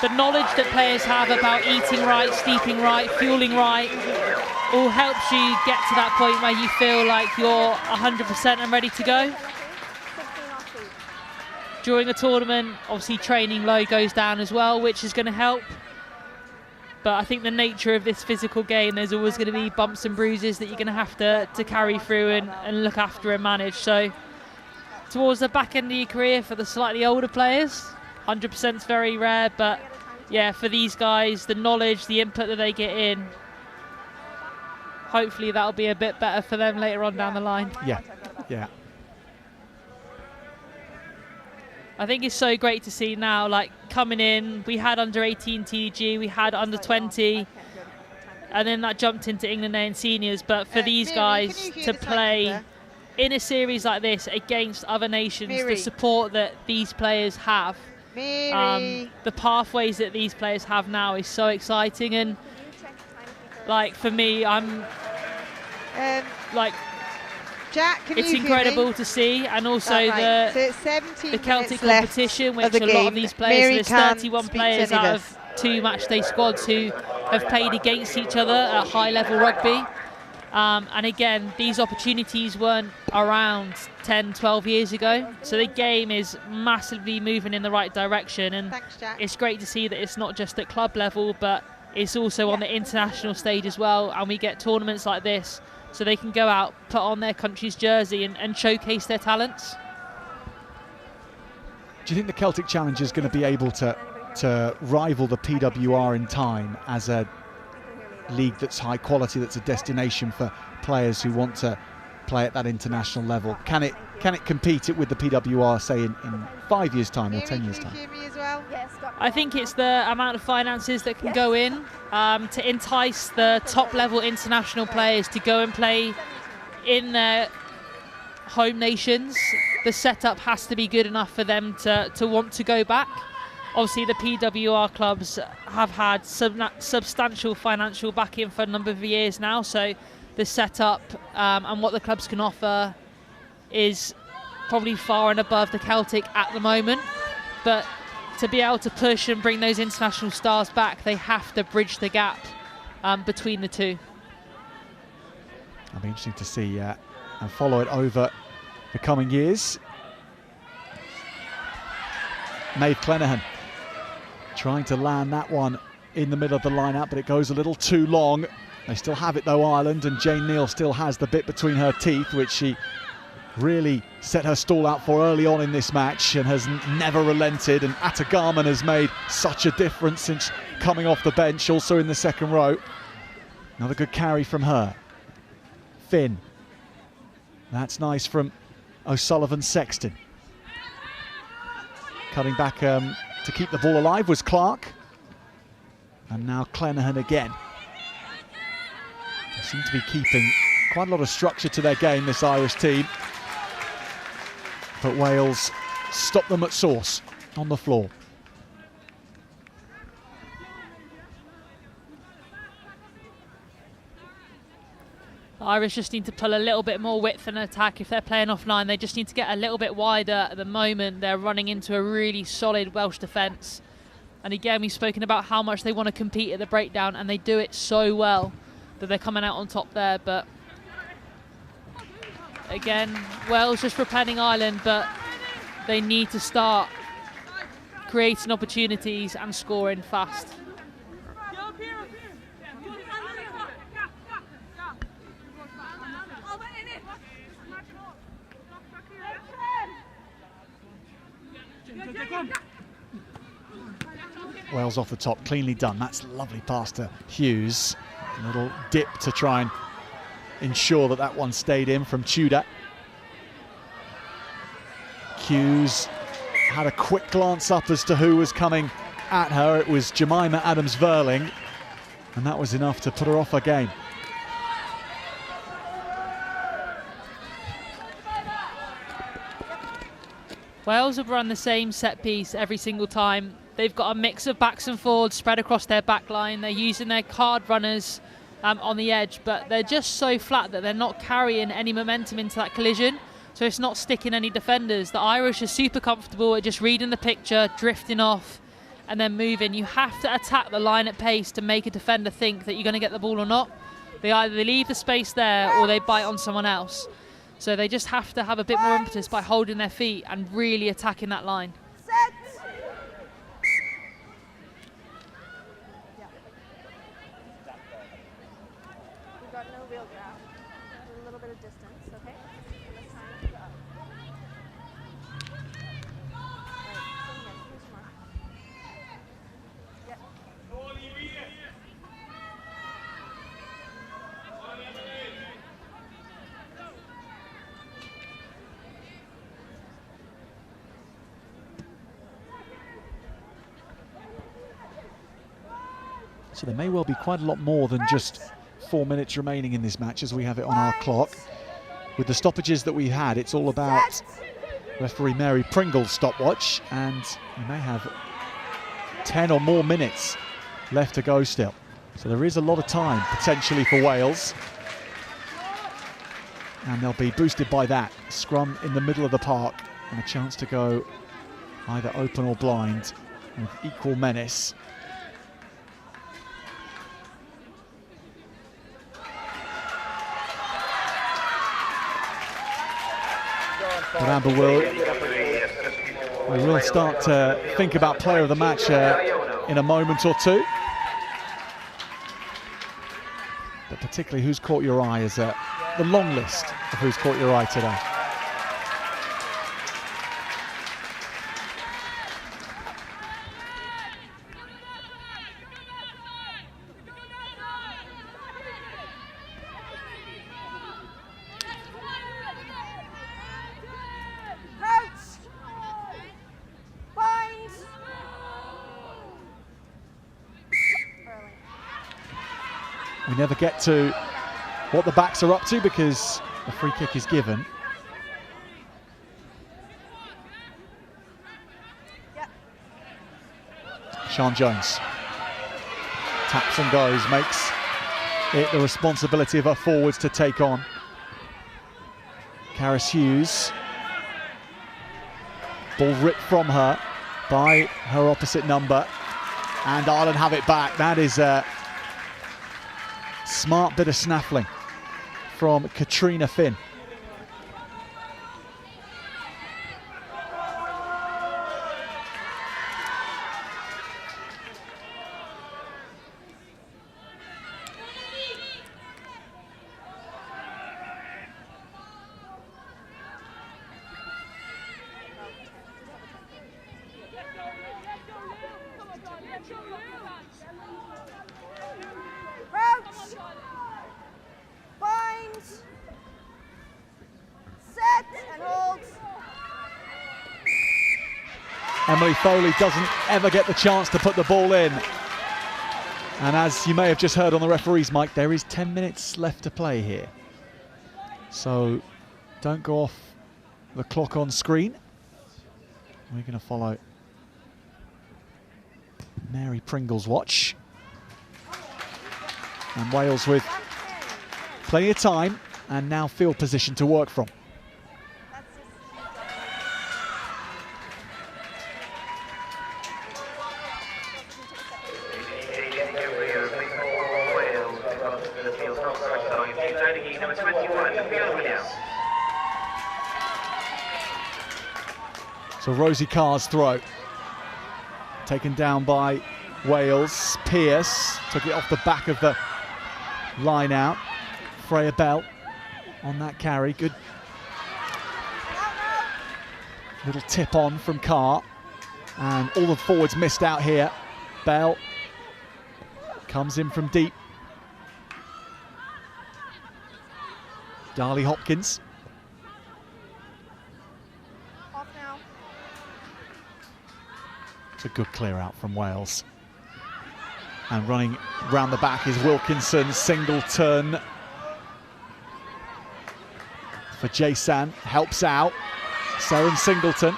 the knowledge that players have about eating right, sleeping right, fueling right, all helps you get to that point where you feel like you're 100% and ready to go. 16 off feet. During a tournament, obviously training load goes down as well, which is going to help. But I think the nature of this physical game, there's always going to be bumps and bruises that you're going to have to carry through and look after and manage. So towards the back end of your career, for the slightly older players, 100% is very rare. But yeah, for these guys, the knowledge, the input that they get in, hopefully that'll be a bit better for them later on down the line. Yeah. I think it's so great to see now, like coming in, we had under 18 TG, we had under 20, and then that jumped into England A and seniors. But for these guys to play in a series like this against other nations, the support that these players have, the pathways that these players have now is so exciting. And like for me, I'm like, Jack, it's incredible to see, and also the Celtic competition, which a lot of these players, there's 31 players out of 2 matchday squads who have played against each other at high level rugby. And again, these opportunities weren't around 10, 12 years ago. So the game is massively moving in the right direction. And it's great to see that it's not just at club level, but it's also on the international stage as well. And we get tournaments like this so they can go out, put on their country's jersey and showcase their talents. Do you think the Celtic Challenge is going to be able to rival the PWR in time as a league that's high quality, that's a destination for players who want to play at that international level? Can it compete it with the PWR, say in 5 years' time or 10 years' time? I think it's the amount of finances that can go in to entice the top level international players to go and play in their home nations. The setup has to be good enough for them to want to go back. Obviously the PWR clubs have had substantial financial backing for a number of years now, so the setup and what the clubs can offer is probably far and above the Celtic at the moment. But to be able to push and bring those international stars back, they have to bridge the gap between the two. It'll be interesting to see and follow it over the coming years. Maeve Clenaghan trying to land that one in the middle of the line-out, but it goes a little too long. They still have it though, Ireland, and Jane Neal still has the bit between her teeth, which she really set her stall out for early on in this match and has never relented. And Atta Garman has made such a difference since coming off the bench, also in the second row. Another good carry from her. Finn. That's nice from O'Sullivan-Sexton. Cutting back to keep the ball alive was Clark. And now Clenaghan again. They seem to be keeping quite a lot of structure to their game, this Irish team. But Wales stop them at source on the floor. The Irish just need to pull a little bit more width in attack. If they're playing offline, they just need to get a little bit wider. At the moment, they're running into a really solid Welsh defence. And again, we've spoken about how much they want to compete at the breakdown, and they do it so well that they're coming out on top there. But again, Wales just propelling Ireland, but they need to start creating opportunities and scoring fast. Wales off the top, cleanly done. That's a lovely pass to Hughes. A little dip to try and ensure that that one stayed in from Tudor. Hughes had a quick glance up as to who was coming at her. It was Jemima Adams-Verling, and that was enough to put her off her game. Wales have run the same set piece every single time. They've got a mix of backs and forwards spread across their back line. They're using their card runners on the edge, but they're just so flat that they're not carrying any momentum into that collision, so it's not sticking any defenders. The Irish are super comfortable at just reading the picture, drifting off, and then moving. You have to attack the line at pace to make a defender think that you're going to get the ball or not. They either leave the space there or they bite on someone else. So they just have to have a bit more impetus by holding their feet and really attacking that line. Set. We've got no real ground. A little bit of distance, okay? Let's try and keep it up. Yep. So there may well be quite a lot more than just 4 minutes remaining in this match as we have it on our clock. With the stoppages that we had, it's all about referee Mary Pringle's stopwatch, and we may have 10 or more minutes left to go still. So there is a lot of time potentially for Wales. And they'll be boosted by that. Scrum in the middle of the park and a chance to go either open or blind with equal menace. But Amber we will start to think about player of the match in a moment or two. But particularly who's caught your eye is the long list of who's caught your eye today. We never get to what the backs are up to because the free kick is given. Yep. Sian Jones taps and goes, makes it the responsibility of her forwards to take on. Caris Hughes, ball ripped from her by her opposite number, and Ireland have it back. That is a smart bit of snaffling from Katrina Finn. Emily Foley doesn't ever get the chance to put the ball in. And as you may have just heard on the referee's mic, there is 10 minutes left to play here. So don't go off the clock on screen. We're going to follow Mary Pringle's watch. And Wales with plenty of time and now field position to work from. So Rosie Carr's throw, taken down by Wales. Pearce took it off the back of the line out. Freya Bell on that carry, good little tip on from Carr, and all the forwards missed out here. Bell comes in from deep. Darley Hopkins. It's a good clear out from Wales. And running round the back is Wilkinson. Singleton for Jason, helps out. Seren Singleton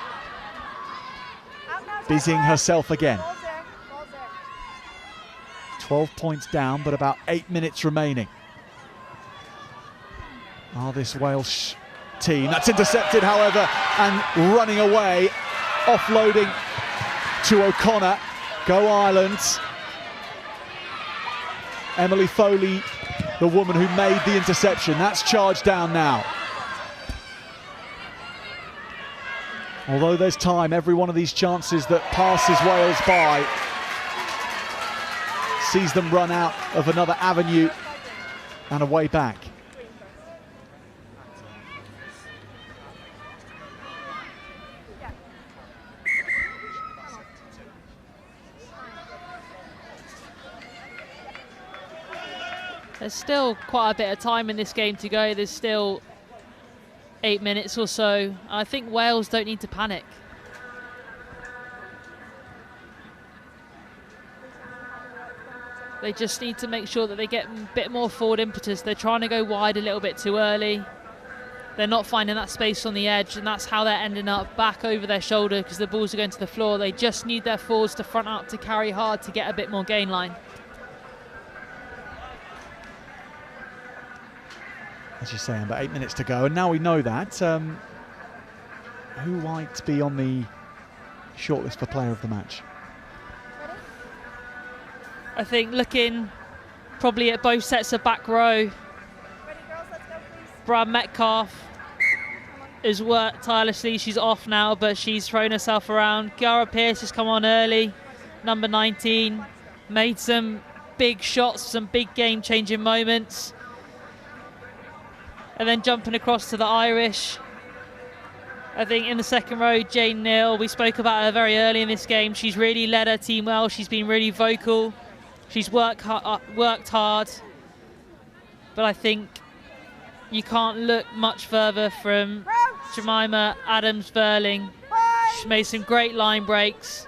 busying herself again. 12 points down, but about 8 minutes remaining. This Welsh team. That's intercepted, however, and running away, offloading to O'Connor. Go Ireland. Emily Foley, the woman who made the interception. That's charged down now. Although there's time, every one of these chances that passes Wales by sees them run out of another avenue and a way back. There's still quite a bit of time in this game to go. There's still 8 minutes or so. I think Wales don't need to panic. They just need to make sure that they get a bit more forward impetus. They're trying to go wide a little bit too early. They're not finding that space on the edge, and that's how they're ending up back over their shoulder because the balls are going to the floor. They just need their forwards to front up to carry hard to get a bit more gain line. As you're saying, about 8 minutes to go, and now we know that. Who might be on the shortlist for player of the match? I think looking probably at both sets of back row, Brad Metcalf has worked tirelessly. She's off now, but she's thrown herself around. Gara Pearce has come on early, number 19, made some big shots, some big game-changing moments. And then jumping across to the Irish, I think in the second row, Jane Neal, we spoke about her very early in this game. She's really led her team well. She's been really vocal. She's worked hard. But I think you can't look much further from Jemima Adams-Burling. She's made some great line breaks.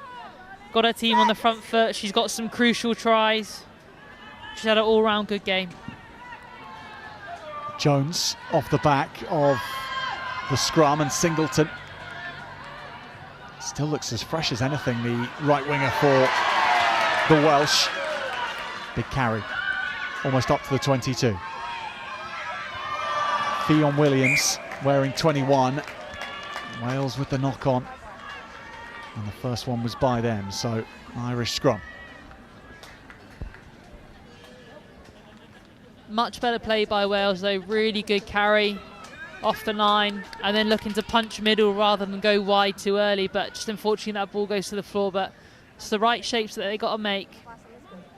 Got her team on the front foot. She's got some crucial tries. She's had an all-round good game. Jones off the back of the scrum, and Singleton still looks as fresh as anything, the right winger for the Welsh. Big carry, almost up to the 22. Fionn Williams wearing 21. Wales with the knock on, and the first one was by them, so Irish scrum. Much better play by Wales though, really good carry off the line and then looking to punch middle rather than go wide too early, but just unfortunately that ball goes to the floor. But it's the right shapes that they got to make,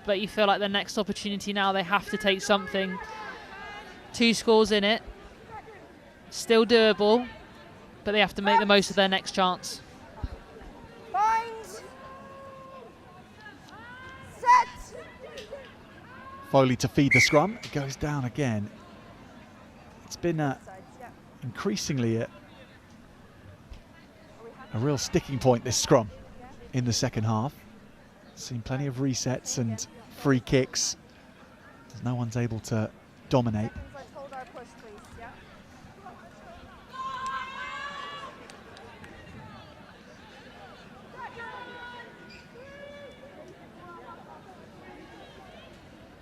but you feel like the next opportunity now they have to take something. 2 scores in it, still doable, but they have to make the most of their next chance. Foley to feed the scrum. It goes down again. It's been increasingly a real sticking point, this scrum. in the second half. Seen plenty of resets and free kicks. No one's able to dominate. Let's hold our push, please. Yeah.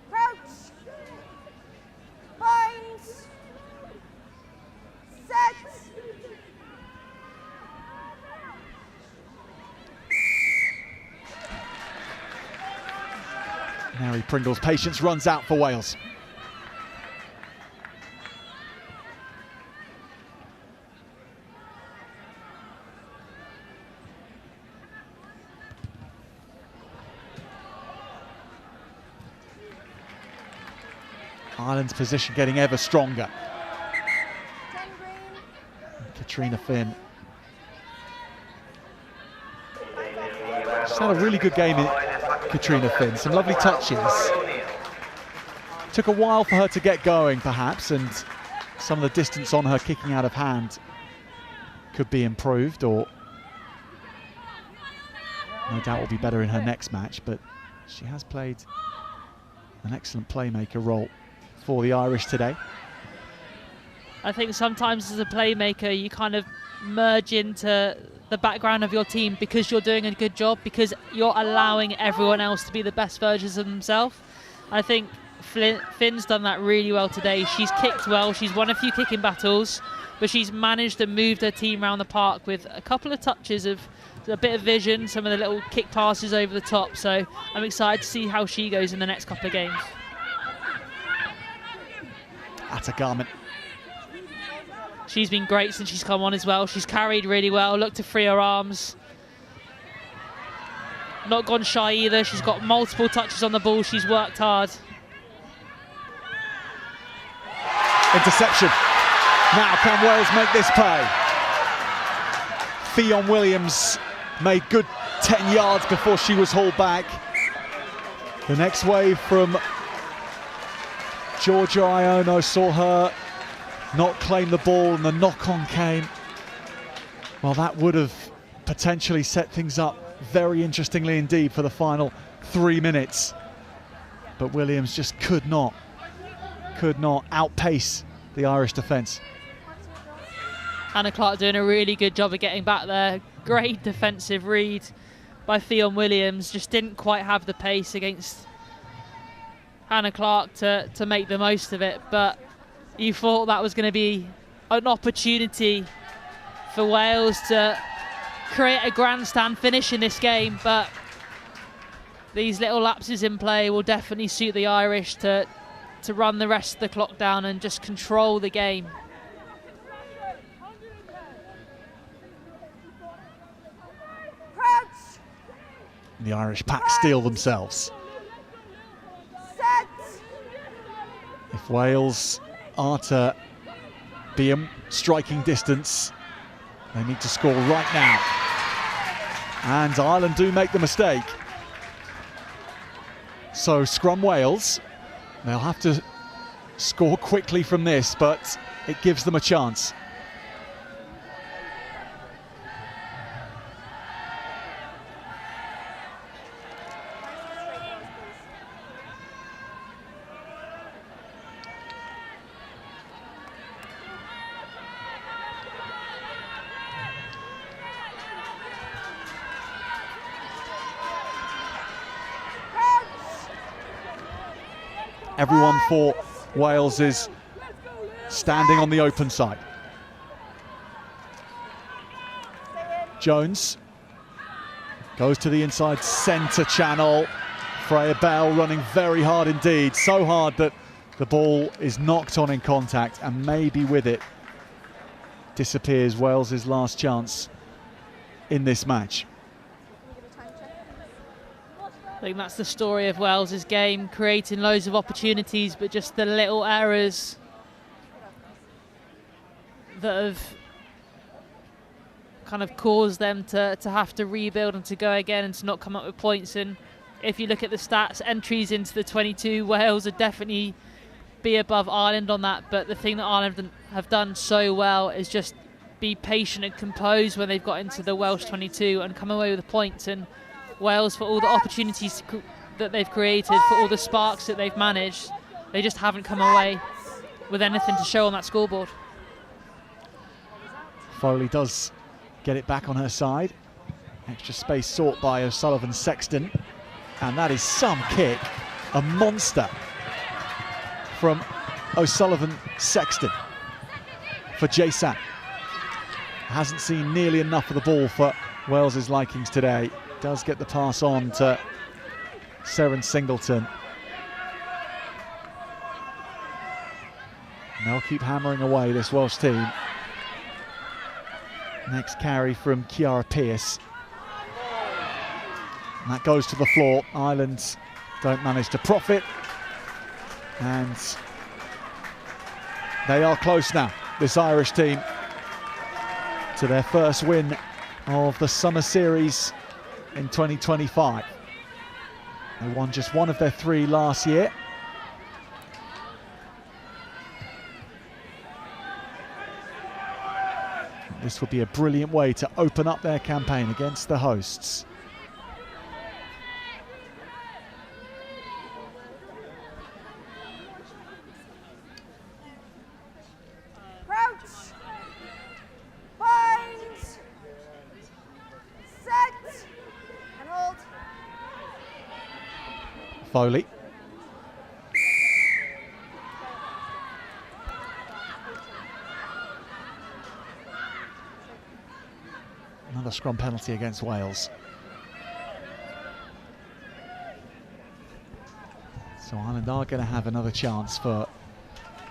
Crouch. Bind. Set. Mary Pringle's patience runs out for Wales. Ireland's position getting ever stronger. Katrina Finn. She's had a really good game in Katrina Finn, some lovely touches. Took a while for her to get going perhaps, and some of the distance on her kicking out of hand could be improved, or no doubt will be better in her next match, but she has played an excellent playmaker role for the Irish today. I think sometimes as a playmaker you kind of merge into the background of your team because you're doing a good job, because you're allowing everyone else to be the best versions of themselves. I think Finn's done that really well today. She's kicked well, she's won a few kicking battles, but she's managed to move her team around the park with a couple of touches of a bit of vision, some of the little kick passes over the top. So I'm excited to see how she goes in the next couple of games. Atta Garment. She's been great since she's come on as well. She's carried really well, looked to free her arms. Not gone shy either. She's got multiple touches on the ball. She's worked hard. Interception. Now can Wales make this pay? Fionn Williams made good 10 yards before she was hauled back. The next wave from Georgia Iono saw her not claim the ball, and the knock-on came. Well, that would have potentially set things up very interestingly indeed for the final 3 minutes. But Williams just could not outpace the Irish defence. Hannah Clark doing a really good job of getting back there. Great defensive read by Fionn Williams. Just didn't quite have the pace against Hannah Clark to make the most of it. But you thought that was going to be an opportunity for Wales to create a grandstand finish in this game. But these little lapses in play will definitely suit the Irish to run the rest of the clock down and just control the game. The Irish pack steel themselves. Set. If Wales are to be in striking distance, they need to score right now. And Ireland do make the mistake. So scrum Wales. They'll have to score quickly from this, but it gives them a chance. Everyone for Wales is standing on the open side. Jones goes to the inside centre channel. Freya Bell running very hard indeed, so hard that the ball is knocked on in contact, and maybe with it disappears Wales' last chance in this match. I think that's the story of Wales' game, creating loads of opportunities, but just the little errors that have kind of caused them to have to rebuild and to go again and to not come up with points. And if you look at the stats, entries into the 22, Wales would definitely be above Ireland on that. But the thing that Ireland have done so well is just be patient and composed when they've got into the Welsh 22 and come away with the points. And Wales, for all the opportunities that they've created, for all the sparks that they've managed, they just haven't come away with anything to show on that scoreboard. Foley does get it back on her side. Extra space sought by O'Sullivan-Sexton. And that is some kick, a monster from O'Sullivan-Sexton for Jason. Hasn't seen nearly enough of the ball for Wales's likings today. Does get the pass on to Seren Singleton. And they'll keep hammering away, this Welsh team. Next carry from Ciara Pearce. And that goes to the floor. Ireland don't manage to profit. And they are close now, this Irish team, to their first win of the Summer Series in 2025. They won just one of their 3 last year. This would be a brilliant way to open up their campaign against the hosts. Crouch. Bind. Set. And hold. Foley. Another scrum penalty against Wales. So Ireland are going to have another chance for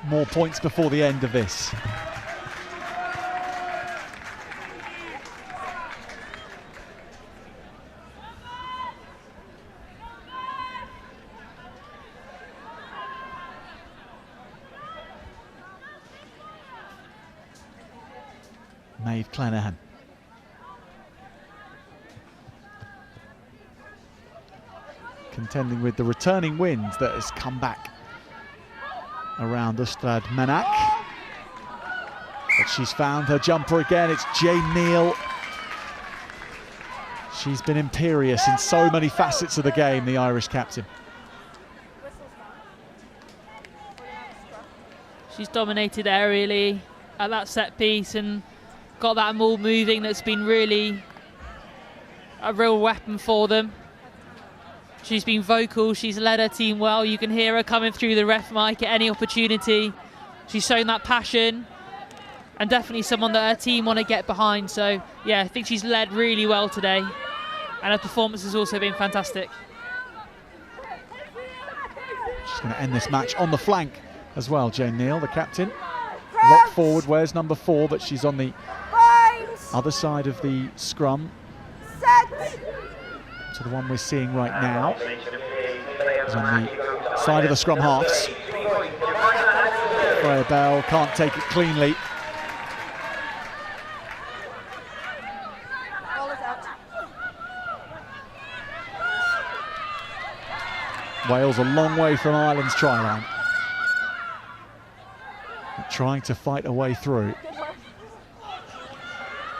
more points before the end of this. Maeve Clenaghan. Contending with the returning wind that has come back around Ystrad Menac. But she's found her jumper again. It's Jane Neal. She's been imperious in so many facets of the game, the Irish captain. She's dominated aerially at that set piece and got that maul moving. That's been really a real weapon for them. She's been vocal, she's led her team well. You can hear her coming through the ref mic at any opportunity. She's shown that passion and definitely someone that her team want to get behind. So yeah, I think she's led really well today and her performance has also been fantastic. She's going to end this match on the flank as well, Jane Neal, the captain. Locked forward, wears number 4, but she's on the other side of the scrum. To the one we're seeing right now. Is on the side of the scrum halves. Freya Bell can't take it cleanly. Ball is out. Wales a long way from Ireland's try line. Trying to fight a way through.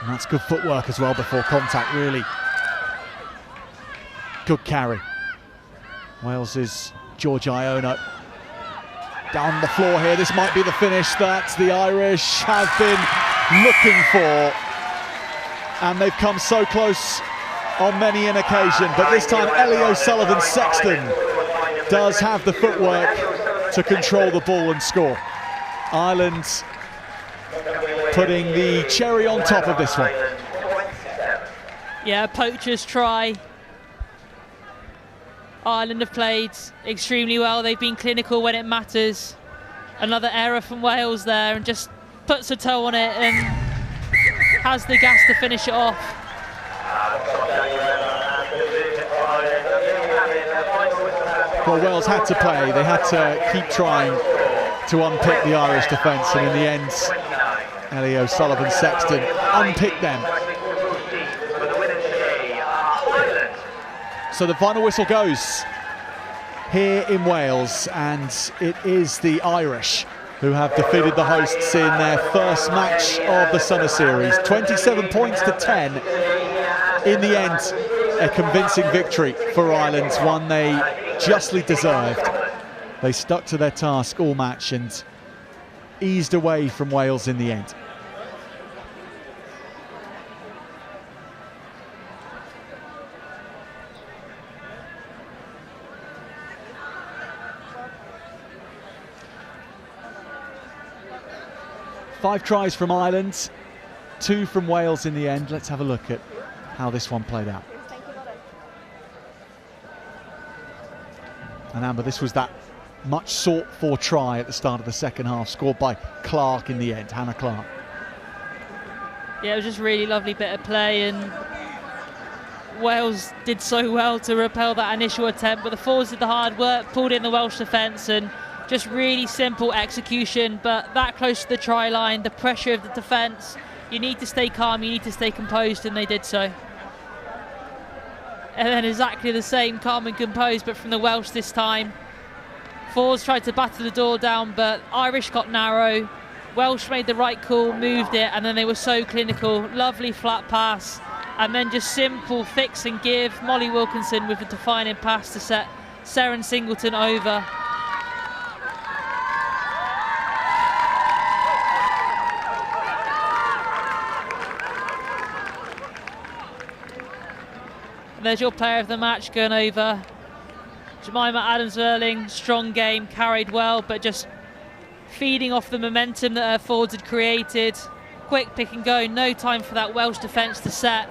And that's good footwork as well before contact, really. Good carry. Wales's George Iono. Down the floor here, this might be the finish that the Irish have been looking for. And they've come so close on many an occasion, but this time Ellie O'Sullivan-Sexton does have the footwork to control the ball and score. Ireland putting the cherry on top of this one. Yeah, poacher's try. Ireland have played extremely well. They've been clinical when it matters. Another error from Wales there and just puts a toe on it and has the gas to finish it off. Well, Wales had to play. They had to keep trying to unpick the Irish defence, and in the end, Ellie O'Sullivan-Sexton unpicked them. So the final whistle goes here in Wales, and it is the Irish who have defeated the hosts in their first match of the Summer Series. 27 points to 10. In the end, a convincing victory for Ireland, one they justly deserved. They stuck to their task all match and eased away from Wales in the end. Five tries from Ireland, 2 from Wales in the end. Let's have a look at how this one played out. And Amber, this was that much sought for try at the start of the second half, scored by Clark in the end, Hannah Clark. Yeah, it was just a really lovely bit of play, and Wales did so well to repel that initial attempt, but the forwards did the hard work, pulled in the Welsh defence, and just really simple execution. But that close to the try line, the pressure of the defence, you need to stay calm, you need to stay composed, and they did so. And then exactly the same, calm and composed, but from the Welsh this time. Forwards tried to batter the door down, but Irish got narrow. Welsh made the right call, moved it, and then they were so clinical. Lovely flat pass, and then just simple fix and give. Molly Wilkinson with the defining pass to set Seren Singleton over. And there's your player of the match going over. Jemima Adams-Erling, strong game, carried well, but just feeding off the momentum that her forwards had created. Quick pick and go, no time for that Welsh defence to set.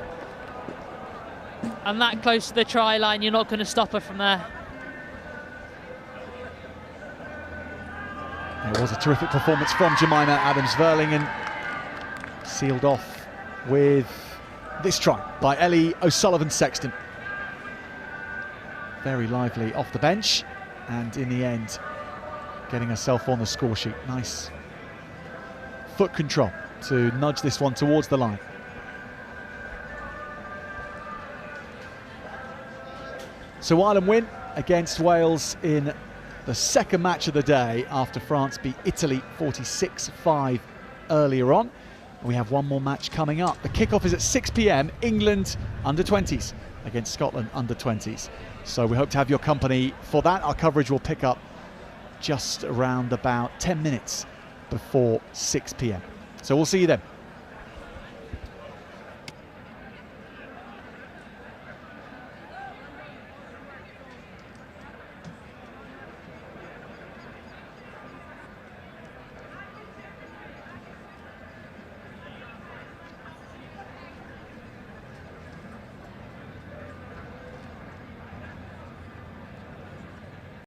And that close to the try line, you're not going to stop her from there. It was a terrific performance from Jemima Adams-Erling, and sealed off with this try by Ellie O'Sullivan-Sexton. Very lively off the bench, and in the end getting herself on the score sheet. Nice foot control to nudge this one towards the line. So Ireland win against Wales in the second match of the day after France beat Italy 46-5 earlier on. We have one more match coming up. The kickoff is at 6 p.m. England Under-20s against Scotland Under-20s. So we hope to have your company for that. Our coverage will pick up just around about 10 minutes before 6 p.m. So we'll see you then.